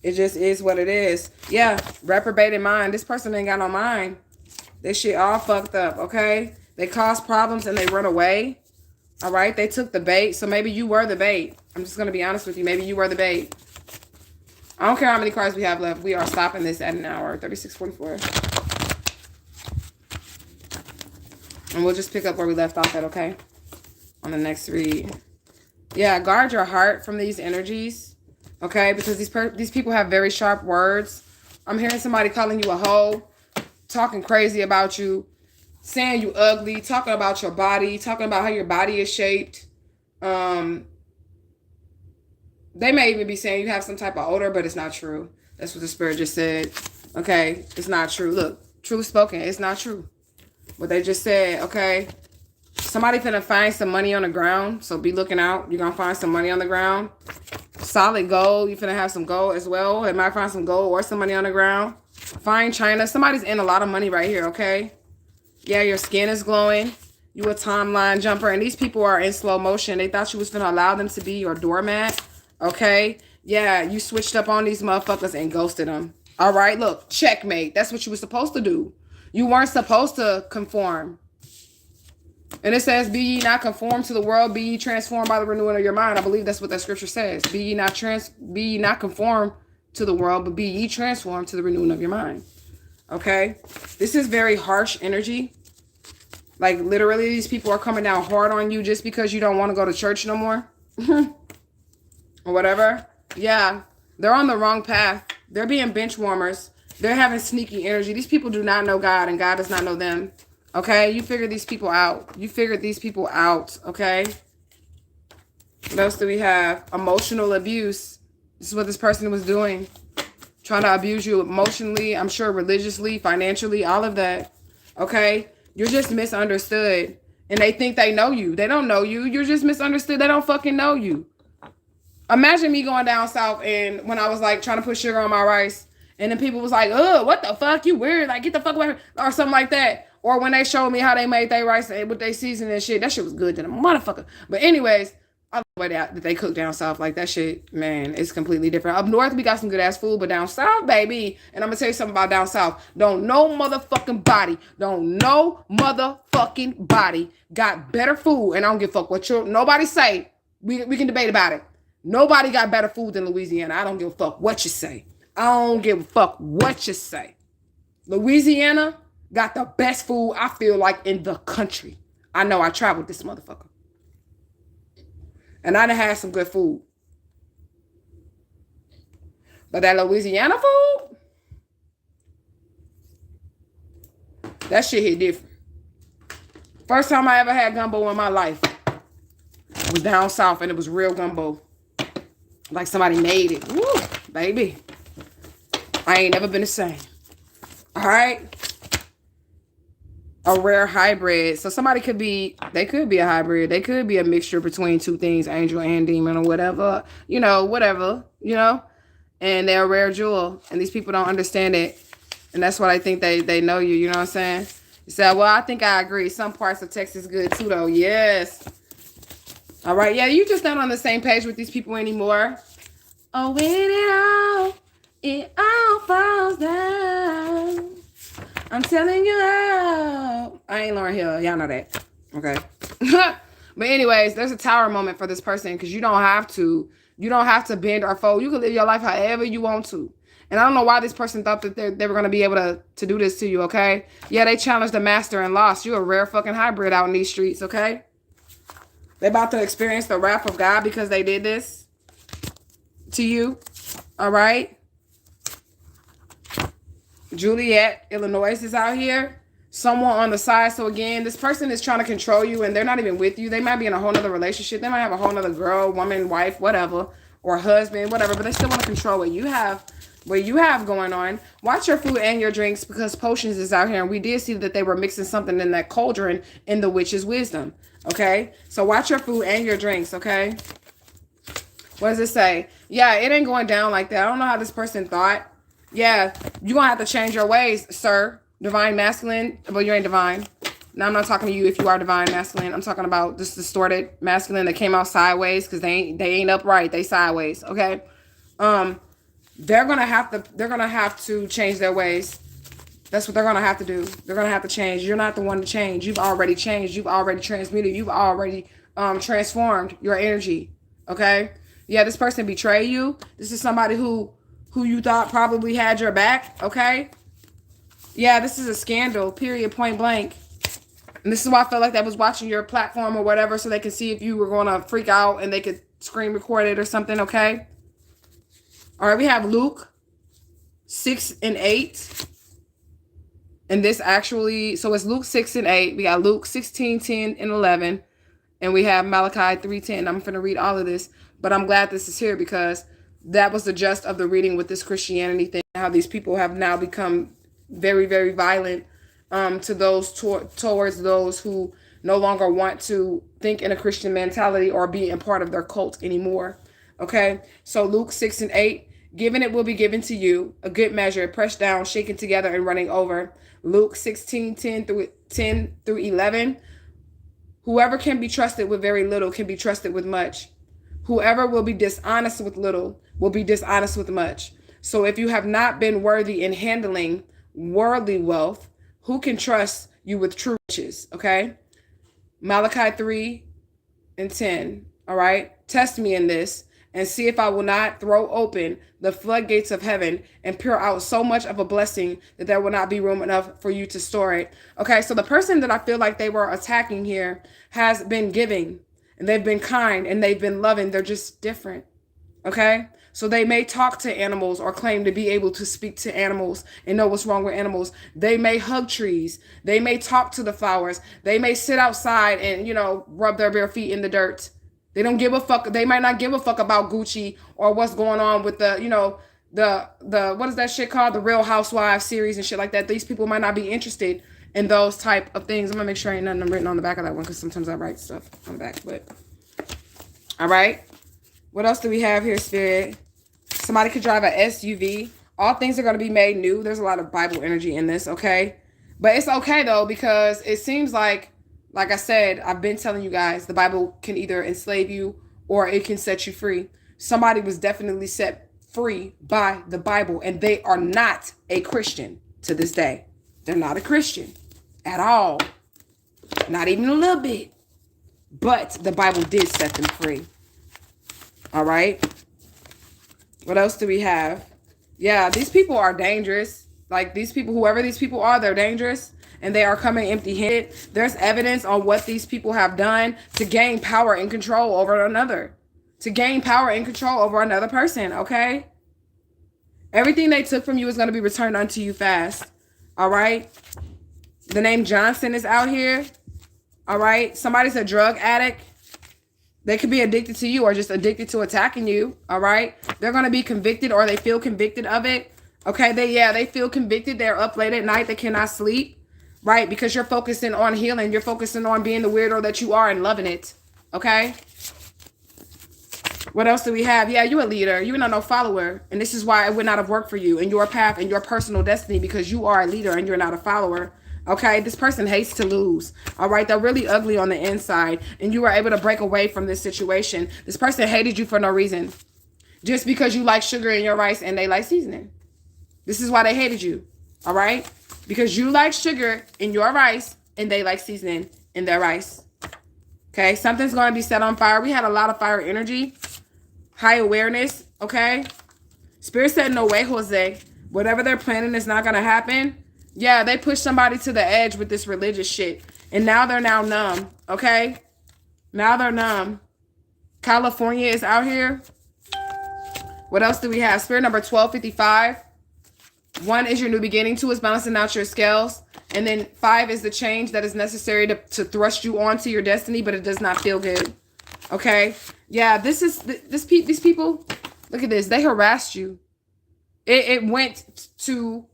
It just is what it is. Yeah, reprobated mind. This person ain't got no mind. This shit all fucked up, okay? They cause problems and they run away. All right? They took the bait. So maybe you were the bait. I'm just going to be honest with you. Maybe you were the bait. I don't care how many cards we have left. We are stopping this at an hour. 36:44. And we'll just pick up where we left off at, okay? On the next read. Yeah, guard your heart from these energies. Okay, because these people have very sharp words. I'm hearing somebody calling you a hoe, talking crazy about you, saying you ugly, talking about your body, talking about how your body is shaped. They may even be saying you have some type of odor, but it's not true. That's what the spirit just said. Okay, it's not true. Look, truly spoken, it's not true. What they just said, okay? Somebody finna find some money on the ground, so be looking out. You're gonna find some money on the ground. Solid gold. You're finna have some gold as well. It might find some gold or some money on the ground. Fine china. Somebody's in a lot of money right here, okay? Yeah, your skin is glowing. You a timeline jumper. And these people are in slow motion. They thought you was finna allow them to be your doormat, okay? Yeah, you switched up on these motherfuckers and ghosted them. All right, look, checkmate. That's what you were supposed to do. You weren't supposed to conform. And it says, be ye not conformed to the world, be ye transformed by the renewing of your mind. I believe that's what that scripture says. Be ye not conformed to the world, but be ye transformed to the renewing of your mind. Okay? This is very harsh energy. Like, literally, these people are coming down hard on you just because you don't want to go to church no more. Or whatever. Yeah. They're on the wrong path. They're being bench warmers. They're having sneaky energy. These people do not know God, and God does not know them. Okay, you figure these people out. You figured these people out, okay? What else do we have? Emotional abuse. This is what this person was doing. Trying to abuse you emotionally, I'm sure religiously, financially, all of that. Okay? You're just misunderstood. And they think they know you. They don't know you. You're just misunderstood. They don't fucking know you. Imagine me going down south and when I was like trying to put sugar on my rice. And then people was like, oh, what the fuck? You weird. Like, get the fuck away. Or something like that. Or when they showed me how they made their rice with their seasoning and shit. That shit was good to them. Motherfucker. But anyways, I love the way that they cook down south. Like, that shit, man, it's completely different. Up north, we got some good-ass food. But down south, baby. And I'm going to tell you something about down south. Don't no motherfucking body. Don't no motherfucking body got better food. And I don't give a fuck what nobody say. We can debate about it. Nobody got better food than Louisiana. I don't give a fuck what you say. I don't give a fuck what you say. Louisiana got the best food, I feel like, in the country. I know I traveled this motherfucker. And I done had some good food. But that Louisiana food, that shit hit different. First time I ever had gumbo in my life was down south, and it was real gumbo. Like somebody made it. Woo, baby. I ain't never been the same. All right. A rare hybrid. So somebody could be a hybrid. They could be a mixture between two things, angel and demon or whatever. Whatever. And they're a rare jewel. And these people don't understand it. And that's what I think they know you. You know what I'm saying? You say, well, I think I agree. Some parts of Texas good too, though. Yes. All right. Yeah, you just not on the same page with these people anymore. Oh, when it all falls down. I'm telling you how. I ain't Lauryn Hill. Y'all know that. Okay. But anyways, there's a tower moment for this person because you don't have to. You don't have to bend or fold. You can live your life however you want to. And I don't know why this person thought that they were going to be able to do this to you, okay? Yeah, they challenged the master and lost. You're a rare fucking hybrid out in these streets, okay? They about to experience the wrath of God because they did this to you, all right? Juliet, Illinois is out here. Someone on the side. So again, this person is trying to control you and they're not even with you. They might be in a whole nother relationship. They might have a whole nother girl, woman, wife, whatever, or husband, whatever, but they still want to control what you have going on. Watch your food and your drinks because potions is out here. And we did see that they were mixing something in that cauldron in the witch's wisdom. Okay. So watch your food and your drinks. Okay. What does it say? Yeah, it ain't going down like that. I don't know how this person thought. Yeah, you're going to have to change your ways, sir. Divine masculine. Well, you ain't divine. Now, I'm not talking to you if you are divine masculine. I'm talking about this distorted masculine that came out sideways because they ain't upright. They sideways. Okay. They're gonna have to change their ways. That's what they're gonna have to do. They're gonna have to change. You're not the one to change. You've already changed. You've already transmuted. You've already transformed your energy. Okay. Yeah, this person betrayed you. This is somebody who you thought probably had your back. Okay. Yeah, this is a scandal, period, point blank. And this is why I felt like they was watching your platform or whatever so they could see if you were going to freak out and they could screen record it or something, okay? All right, we have Luke 6 and 8. And this actually, so it's Luke 6 and 8. We got Luke 16, 10, and 11. And we have Malachi 3:10. I'm going to read all of this, but I'm glad this is here because that was the gist of the reading with this Christianity thing, how these people have now become very, very violent to those towards those who no longer want to think in a Christian mentality or be a part of their cult anymore. Okay, so Luke 6 and 8, given it will be given to you, a good measure, pressed down, shaken together, and running over. Luke 16, 10 through 11, whoever can be trusted with very little can be trusted with much. Whoever will be dishonest with little will be dishonest with much. So if you have not been worthy in handling worldly wealth, who can trust you with true riches? Okay. Malachi 3 and 10. All right. Test me in this and see if I will not throw open the floodgates of heaven and pour out so much of a blessing that there will not be room enough for you to store it. Okay. So the person that I feel like they were attacking here has been giving and they've been kind and they've been loving. They're just different. Okay. So they may talk to animals or claim to be able to speak to animals and know what's wrong with animals. They may hug trees. They may talk to the flowers. They may sit outside and, rub their bare feet in the dirt. They don't give a fuck. They might not give a fuck about Gucci or what's going on with the what is that shit called? The Real Housewives series and shit like that. These people might not be interested in those type of things. I'm going to make sure ain't nothing written on the back of that one because sometimes I write stuff on the back. But all right. What else do we have here, Spirit? Somebody could drive an SUV. All things are going to be made new. There's a lot of Bible energy in this, okay? But it's okay, though, because it seems like I said, I've been telling you guys, the Bible can either enslave you or it can set you free. Somebody was definitely set free by the Bible, and they are not a Christian to this day. They're not a Christian at all. Not even a little bit. But the Bible did set them free. All right. What else do we have? Yeah, these people are dangerous. Like these people, whoever these people are, they're dangerous and they are coming empty-handed. There's evidence on what these people have done to gain power and control over another. To gain power and control over another person, okay? Everything they took from you is going to be returned unto you fast. All right? The name Johnson is out here. All right? Somebody's a drug addict. They could be addicted to you or just addicted to attacking you, all right? They're going to be convicted or they feel convicted of it, okay? They feel convicted. They're up late at night. They cannot sleep, right? Because you're focusing on healing. You're focusing on being the weirdo that you are and loving it, okay? What else do we have? Yeah, you're a leader. You're not no follower. And this is why it would not have worked for you in your path and your personal destiny because you are a leader and you're not a follower. Okay, this person hates to lose. All right, they're really ugly on the inside and you were able to break away from this situation. This person hated you for no reason. Just because you like sugar in your rice and they like seasoning. This is why they hated you. All right, because you like sugar in your rice and they like seasoning in their rice. Okay, something's going to be set on fire. We had a lot of fire energy, high awareness. Okay, Spirit said, no way, Jose. Whatever they're planning is not going to happen. Yeah, they pushed somebody to the edge with this religious shit. And now they're numb. Okay, now they're numb. California is out here. What else do we have? Spirit number 1255. 1 is your new beginning. 2 is balancing out your scales. And then 5 is the change that is necessary to thrust you onto your destiny, but it does not feel good. Okay? Yeah, these people, look at this. They harassed you. It went to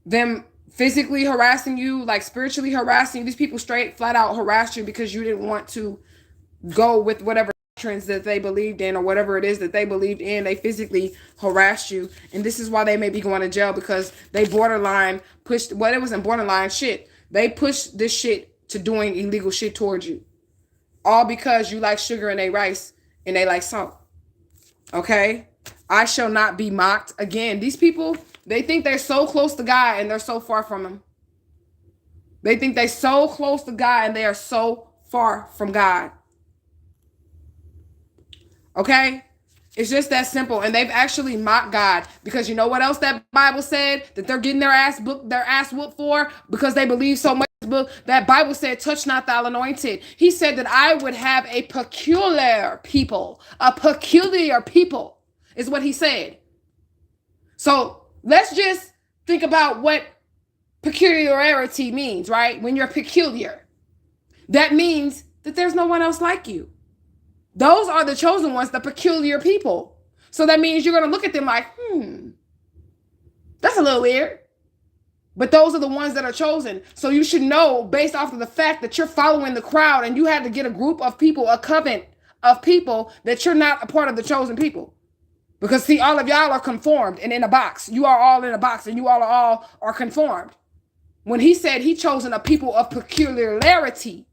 them physically harassing you, like spiritually harassing you. These people straight flat out harassed you because you didn't want to go with whatever trends that they believed in or whatever it is that they believed in. They physically harassed you, and this is why they may be going to jail, because they borderline pushed, well, it wasn't borderline shit, they pushed this shit to doing illegal shit towards you, all because you like sugar and they rice and they like salt. Okay, I shall not be mocked. Again, these people, they think they're so close to God and they're so far from him. They think they're so close to God and they are so far from God. Okay? It's just that simple. And they've actually mocked God, because you know what else that Bible said that they're getting their ass whooped for? Because they believe so much in this book. That Bible said, touch not thou anointed. He said that I would have a peculiar people. A peculiar people is what he said. So let's just think about what peculiarity means, right? When you're peculiar, that means that there's no one else like you. Those are the chosen ones, the peculiar people. So that means you're going to look at them like, that's a little weird. But those are the ones that are chosen. So you should know, based off of the fact that you're following the crowd and you had to get a group of people, a covenant of people, that you're not a part of the chosen people. Because see, all of y'all are conformed and in a box. You are all in a box and you all are conformed. When he said he chosen a people of peculiarity,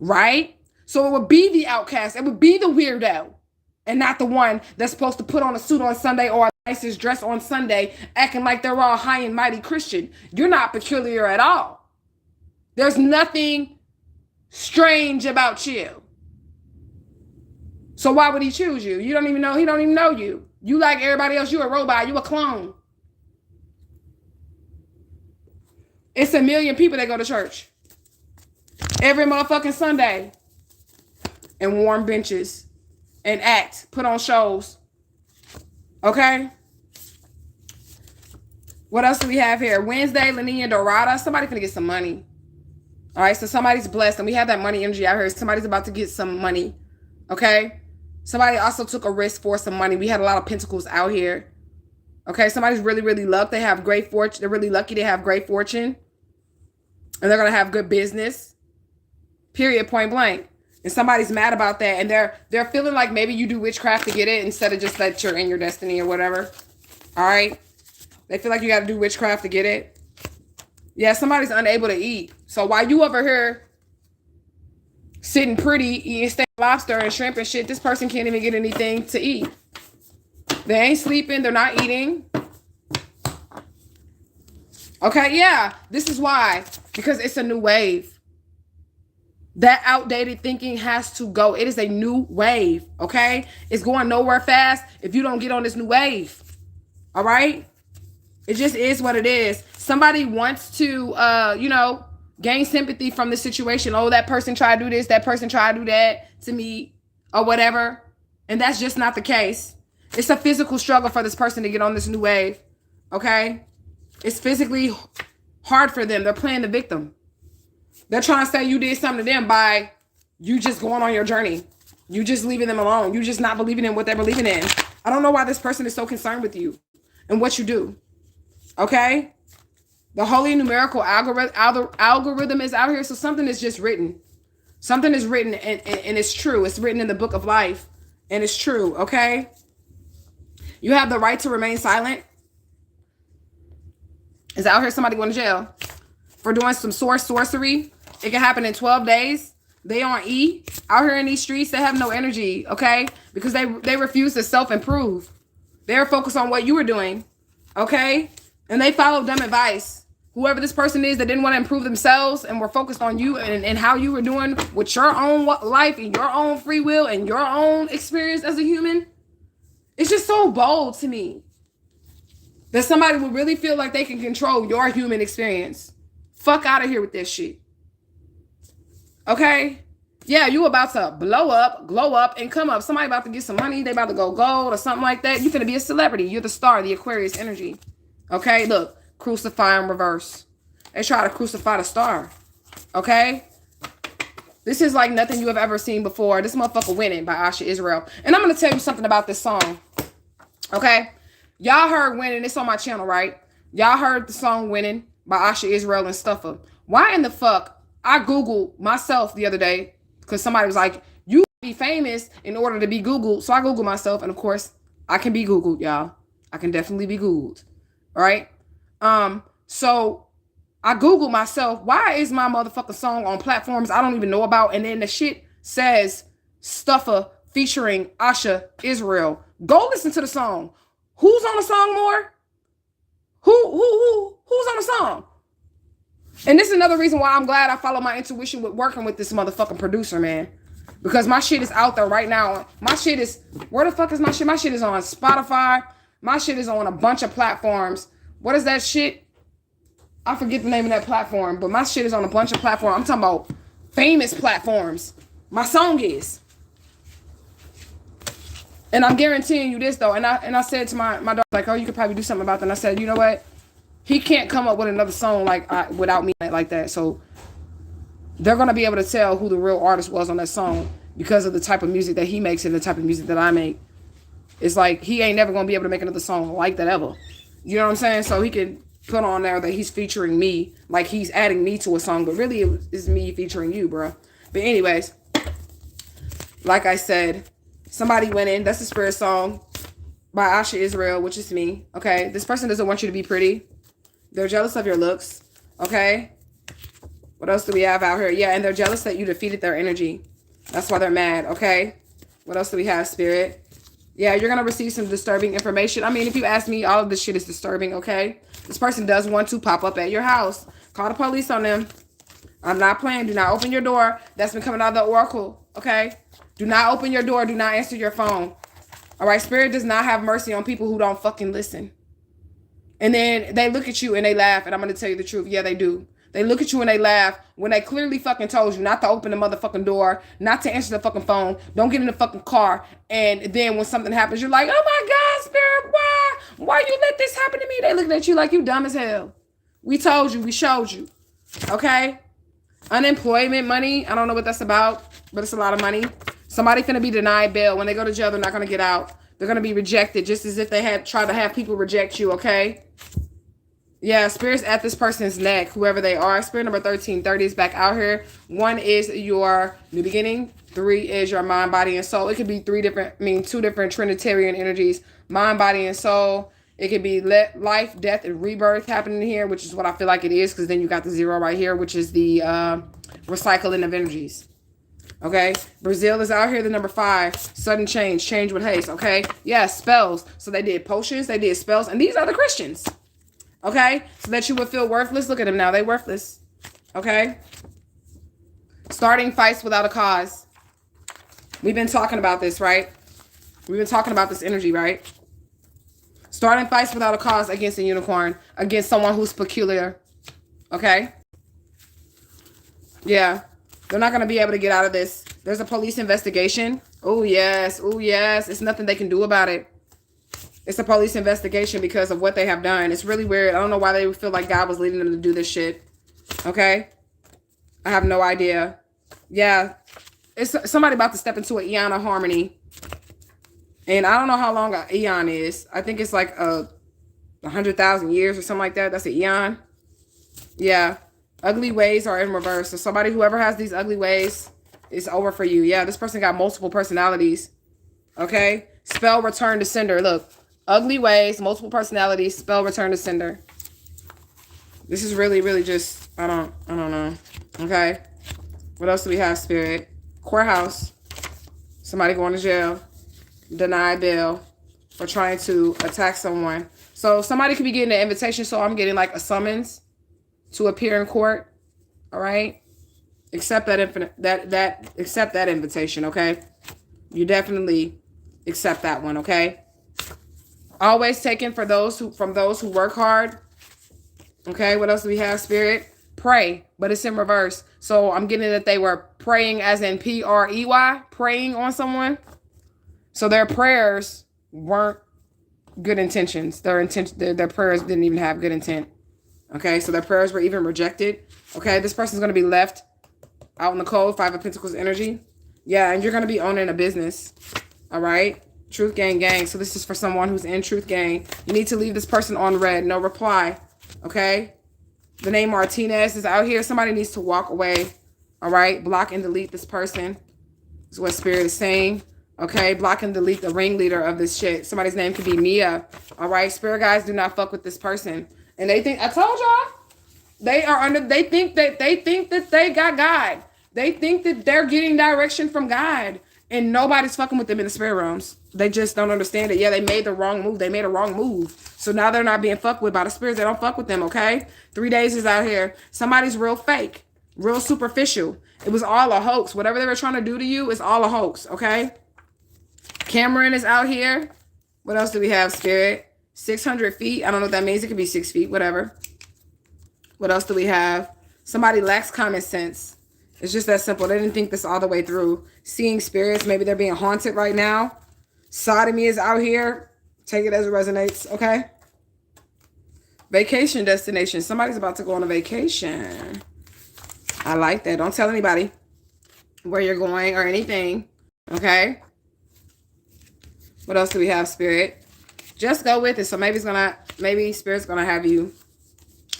right? So it would be the outcast. It would be the weirdo, and not the one that's supposed to put on a suit on Sunday or a nicest dress on Sunday, acting like they're all high and mighty Christian. You're not peculiar at all. There's nothing strange about you. So why would he choose you? You don't even know. He don't even know you. You like everybody else. You a robot. You a clone. It's a million people that go to church every motherfucking Sunday and warm benches and act, put on shows. Okay? What else do we have here? Wednesday, La Nina Dorada. Somebody's going to get some money. All right, so somebody's blessed, and we have that money energy out here. Somebody's about to get some money. Okay? Somebody also took a risk for some money. We had a lot of pentacles out here. Okay, somebody's really, really lucky. They have great fortune. They're really lucky to have great fortune. And they're going to have good business. Period, point blank. And somebody's mad about that. And they're feeling like maybe you do witchcraft to get it instead of just that you're in your destiny or whatever. All right? They feel like you got to do witchcraft to get it. Yeah, somebody's unable to eat. So while you over here sitting pretty, eating steak, lobster, and shrimp and shit, this person can't even get anything to eat. They ain't sleeping. They're not eating. Okay, yeah. This is why. Because it's a new wave. That outdated thinking has to go. It is a new wave, okay? It's going nowhere fast if you don't get on this new wave, all right? It just is what it is. Somebody wants to, gain sympathy from the situation. Oh, that person tried to do this. That person tried to do that to me or whatever. And that's just not the case. It's a physical struggle for this person to get on this new wave, okay? It's physically hard for them. They're playing the victim. They're trying to say you did something to them by you just going on your journey. You just leaving them alone. You just not believing in what they're believing in. I don't know why this person is so concerned with you and what you do. Okay? The holy numerical algorithm is out here. So something is just written. Something is written and it's true. It's written in the book of life. And it's true. Okay? You have the right to remain silent. Is out here somebody going to jail for doing some sorcery? It can happen in 12 days. They on E. Out here in these streets, they have no energy, okay? Because they refuse to self-improve. They're focused on what you were doing, okay? And they follow dumb advice. Whoever this person is that didn't want to improve themselves and were focused on you and how you were doing with your own life and your own free will and your own experience as a human. It's just so bold to me that somebody would really feel like they can control your human experience. Fuck out of here with this shit. Okay? Yeah, you about to blow up, glow up, and come up. Somebody about to get some money. They about to go gold or something like that. You're going to be a celebrity. You're the star, the Aquarius energy. Okay? Look. Crucify in reverse. They try to crucify the star. Okay? This is like nothing you have ever seen before. This motherfucker winning by ASHAISreal. And I'm going to tell you something about this song. Okay? Y'all heard Winning. It's on my channel, right? Y'all heard the song Winning by ASHAISreal and Stuffer. Why in the fuck? I Googled myself the other day because somebody was like, you be famous in order to be Googled. So I Googled myself. And of course, I can be Googled, y'all. I can definitely be Googled. All right? So I Googled myself, why is my motherfucking song on platforms I don't even know about? And then the shit says Stuffer featuring ASHAISreal. Go listen to the song. Who's on the song more? Who's on the song? And this is another reason why I'm glad I follow my intuition with working with this motherfucking producer, man. Because my shit is out there right now. My shit is, where the fuck is my shit? My shit is on Spotify. My shit is on a bunch of platforms. What is that shit? I forget the name of that platform, but my shit is on a bunch of platforms. I'm talking about famous platforms. My song is. And I'm guaranteeing you this, though. And I said to my daughter, like, oh, you could probably do something about that. And I said, you know what? He can't come up with another song without me like that. So they're going to be able to tell who the real artist was on that song because of the type of music that he makes and the type of music that I make. It's like he ain't never going to be able to make another song like that ever. You know what I'm saying? So he can put on there that he's featuring me, like he's adding me to a song, but really it's me featuring you, bro. But anyways, like I said, somebody winning. That's a spirit song by ASHAISreal, which is me. Okay, this person doesn't want you to be pretty. They're jealous of your looks. Okay, what else do we have out here? Yeah, and they're jealous that you defeated their energy. That's why they're mad. Okay, what else do we have, spirit? Yeah, you're going to receive some disturbing information. I mean, if you ask me, all of this shit is disturbing, okay? This person does want to pop up at your house. Call the police on them. I'm not playing. Do not open your door. That's been coming out of the oracle, okay? Do not open your door. Do not answer your phone. All right? Spirit does not have mercy on people who don't fucking listen. And then they look at you and they laugh, and I'm going to tell you the truth. Yeah, they do. They look at you and they laugh when they clearly fucking told you not to open the motherfucking door, not to answer the fucking phone, don't get in the fucking car. And then when something happens, you're like, oh my God, Spirit, why? Why you let this happen to me? They looking at you like you dumb as hell. We told you, we showed you. Okay? Unemployment money, I don't know what that's about, but it's a lot of money. Somebody finna be denied bail. When they go to jail, they're not gonna get out. They're gonna be rejected just as if they had tried to have people reject you, okay? Yeah, spirit's at this person's neck, whoever they are. Spirit number 1330 is back out here. 1 is your new beginning. 3 is your mind, body, and soul. It could be two different Trinitarian energies. Mind, body, and soul. It could be life, death, and rebirth happening here, which is what I feel like it is, because then you got the 0 right here, which is the recycling of energies. Okay, Brazil is out here, the number 5. Sudden change, change with haste. Okay, yeah, spells. So they did potions, they did spells, and these are the Christians. Okay, so that you would feel worthless. Look at them now, they worthless. Okay, starting fights without a cause. We've been talking about this, right? We've been talking about this energy, right? Starting fights without a cause against a unicorn, against someone who's peculiar. Okay, yeah. They're not going to be able to get out of this. There's a police investigation. Oh, yes. Oh, yes. It's nothing they can do about it. It's a police investigation because of what they have done. It's really weird. I don't know why they feel like God was leading them to do this shit. Okay? I have no idea. Yeah. It's somebody about to step into an eon of harmony. And I don't know how long an eon is. I think it's like 100,000 years or something like that. That's an eon. Yeah. Ugly ways are in reverse. So somebody, whoever has these ugly ways, is over for you. Yeah, this person got multiple personalities. Okay? Spell return to sender. Look. Ugly ways, multiple personalities, spell return to sender. This is really, really just, I don't know. Okay? What else do we have, Spirit? Courthouse. Somebody going to jail. Denied bail for trying to attack someone. So somebody could be getting an invitation, so I'm getting like a summons. to appear in court. All right. Accept that accept that invitation, okay? You definitely accept that one, okay? Always taken from those who work hard. Okay, what else do we have, Spirit? Pray, but it's in reverse. So I'm getting that they were praying as in P-R-E-Y, praying on someone. So their prayers weren't good intentions. Their prayers didn't even have good intent. Okay, so their prayers were even rejected. Okay, this person's going to be left out in the cold, Five of Pentacles energy. Yeah, and you're going to be owning a business. All right, Truth Gang. So this is for someone who's in Truth Gang. You need to leave this person on red. No reply. Okay, the name Martinez is out here. Somebody needs to walk away. All right, block and delete this person is what Spirit is saying. Okay, block and delete the ringleader of this shit. Somebody's name could be Mia. All right, Spirit guys, do not fuck with this person. And they think, I told y'all, they think that they got God. They think that they're getting direction from God, and nobody's fucking with them in the spirit realms. They just don't understand it. Yeah, they made the wrong move. They made a wrong move. So now they're not being fucked with by the spirits. They don't fuck with them, okay? 3 days is out here. Somebody's real fake, real superficial. It was all a hoax. Whatever they were trying to do to you is all a hoax, okay? Cameron is out here. What else do we have, Spirit? 600 feet. I don't know what that means. It could be 6 feet, whatever. What else do we have? Somebody lacks common sense. It's just that simple. They didn't think this all the way through. Seeing spirits. Maybe they're being haunted right now. Sodomy is out here. Take it as it resonates, okay? Vacation destination. Somebody's about to go on a vacation. I like that. Don't tell anybody where you're going or anything, okay? What else do we have, Spirit? Just go with it. So maybe Spirit's gonna have you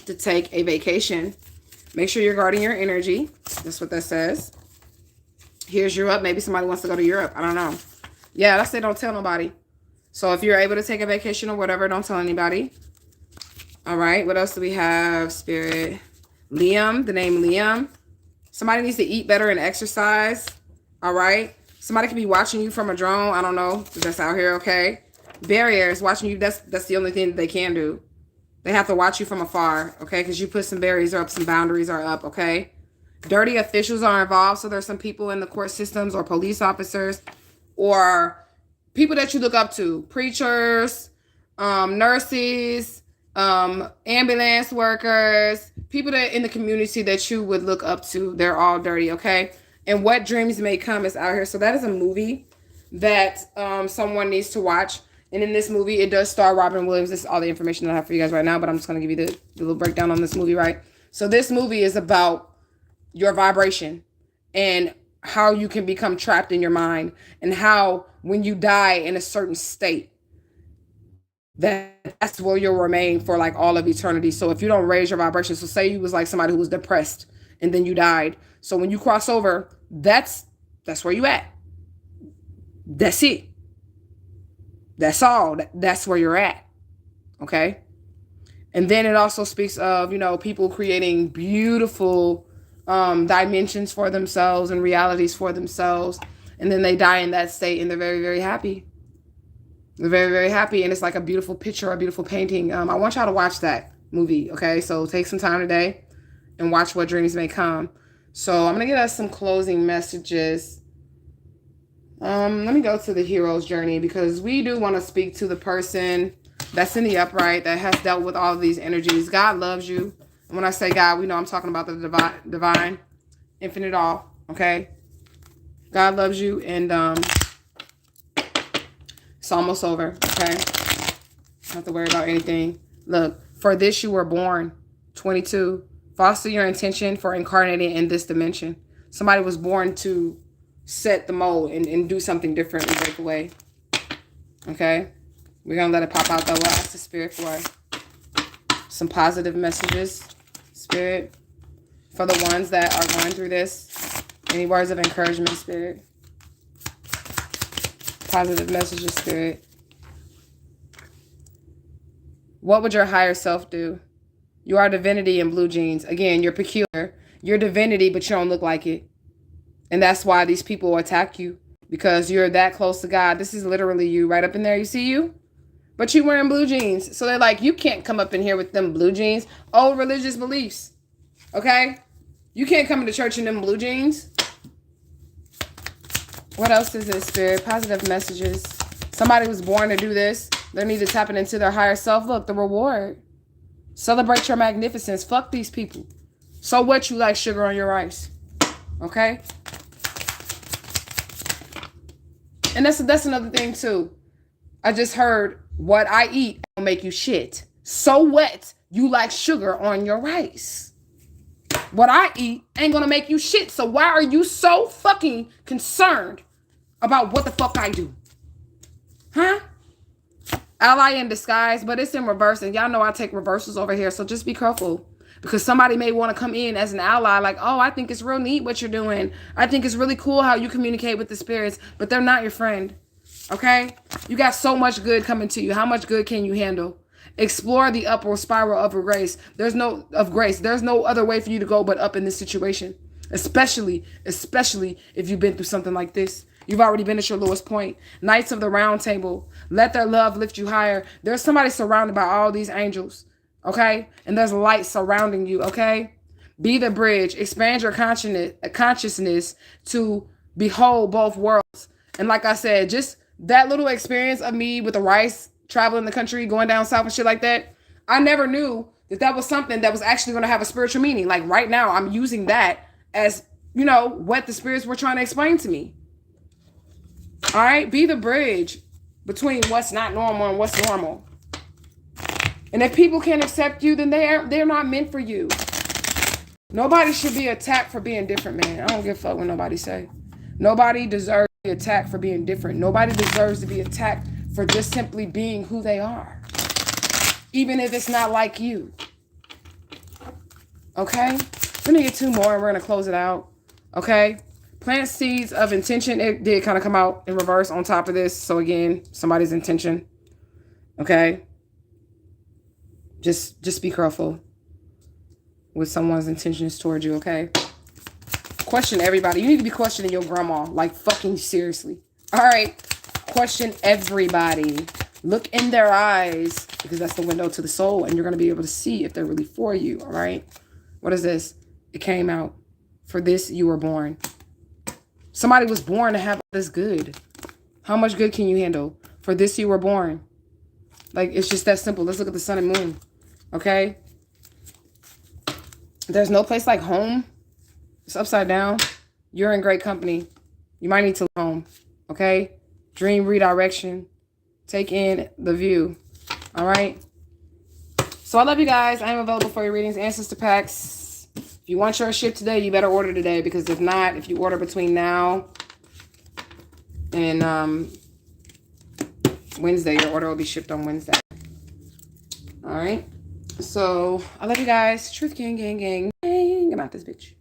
to take a vacation. Make sure you're guarding your energy. That's what that says. Here's Europe. Maybe somebody wants to go to Europe. I don't know. Yeah, that's it. Don't tell nobody. So if you're able to take a vacation or whatever, don't tell anybody. All right. What else do we have, Spirit? Liam, the name Liam. Somebody needs to eat better and exercise. All right. Somebody could be watching you from a drone. I don't know. That's out here, okay? Barriers, watching you. That's the only thing that they can do. They have to watch you from afar, okay? Because you put some barriers up, some boundaries are up, okay? Dirty officials are involved. So there's some people in the court systems or police officers or people that you look up to. Preachers, nurses, ambulance workers, people that in the community that you would look up to. They're all dirty, okay? And What Dreams May Come is out here. So that is a movie that someone needs to watch. And in this movie, it does star Robin Williams. This is all the information that I have for you guys right now, but I'm just going to give you the little breakdown on this movie, right? So this movie is about your vibration and how you can become trapped in your mind and how when you die in a certain state, that's where you'll remain for like all of eternity. So if you don't raise your vibration, so say you was like somebody who was depressed and then you died. So when you cross over, that's where you at. That's it. That's all. That's where you're at. Okay. And then it also speaks of, people creating beautiful dimensions for themselves and realities for themselves. And then they die in that state and they're very, very happy. They're very, very happy. And it's like a beautiful picture, a beautiful painting. I want y'all to watch that movie. Okay. So take some time today and watch What Dreams May Come. So I'm going to get us some closing messages. Let me go to the hero's journey because we do want to speak to the person that's in the upright that has dealt with all of these energies. God loves you. And when I say God, we know I'm talking about the divine, infinite all. Okay. God loves you. And, it's almost over. Okay. Don't have to worry about anything. Look, for this, you were born. 22. Foster your intention for incarnating in this dimension. Somebody was born to set the mold and do something different and break away. Okay? We're going to let it pop out though. We'll ask the Spirit for some positive messages. Spirit, for the ones that are going through this. Any words of encouragement, Spirit? Positive messages, Spirit. What would your higher self do? You are divinity in blue jeans. Again, you're peculiar. You're divinity, but you don't look like it. And that's why these people attack you. Because you're that close to God. This is literally you right up in there. You see you? But you're wearing blue jeans. So they're like, you can't come up in here with them blue jeans. Oh, religious beliefs. Okay? You can't come into church in them blue jeans. What else is this, Spirit? Positive messages. Somebody was born to do this. They're neither tapping into their higher self. Look, the reward. Celebrate your magnificence. Fuck these people. So what, you like sugar on your rice? Okay? And that's another thing too. I just heard, what I eat will make you shit. So what, you like sugar on your rice? What I eat ain't gonna make you shit. So why are you so fucking concerned about what the fuck I do? Huh? Ally in disguise, but it's in reverse. And y'all know I take reversals over here. So just be careful. Because somebody may want to come in as an ally. Like, oh, I think it's real neat what you're doing. I think it's really cool how you communicate with the spirits. But they're not your friend. Okay? You got so much good coming to you. How much good can you handle? Explore the upward spiral of grace. There's no other way for you to go but up in this situation. Especially if you've been through something like this. You've already been at your lowest point. Knights of the Round Table. Let their love lift you higher. There's somebody surrounded by all these angels. Okay? And there's light surrounding you. Okay? Be the bridge. Expand your consciousness to behold both worlds. And like I said, just that little experience of me with the rice, traveling the country, going down south and shit like that, I never knew that was something that was actually going to have a spiritual meaning. Like right now, I'm using that as, you know, what the spirits were trying to explain to me. All right? Be the bridge between what's not normal and what's normal. And if people can't accept you, then they're not meant for you. Nobody should be attacked for being different, man. I don't give a fuck what nobody say. Nobody deserves to be attacked for being different. Nobody deserves to be attacked for just simply being who they are. Even if it's not like you. Okay? We're going to get two more and we're going to close it out. Okay? Plant seeds of intention. It did kind of come out in reverse on top of this. So again, somebody's intention. Okay? Just be careful with someone's intentions towards you, okay? Question everybody. You need to be questioning your grandma, like fucking seriously. All right? Question everybody. Look in their eyes, because that's the window to the soul, and you're going to be able to see if they're really for you, all right? What is this? It came out. For this, you were born. Somebody was born to have this good. How much good can you handle? For this, you were born. Like, it's just that simple. Let's look at the sun and moon, okay? There's no place like home. It's upside down. You're in great company. You might need to leave home, okay? Dream redirection. Take in the view, all right? So I love you guys. I am available for your readings, ancestor packs. If you want your ship today, you better order today, because if not, if you order between now and Wednesday, your order will be shipped on Wednesday. All right? So I love you guys. Truth gang, gang, gang, gang. I'm out this bitch.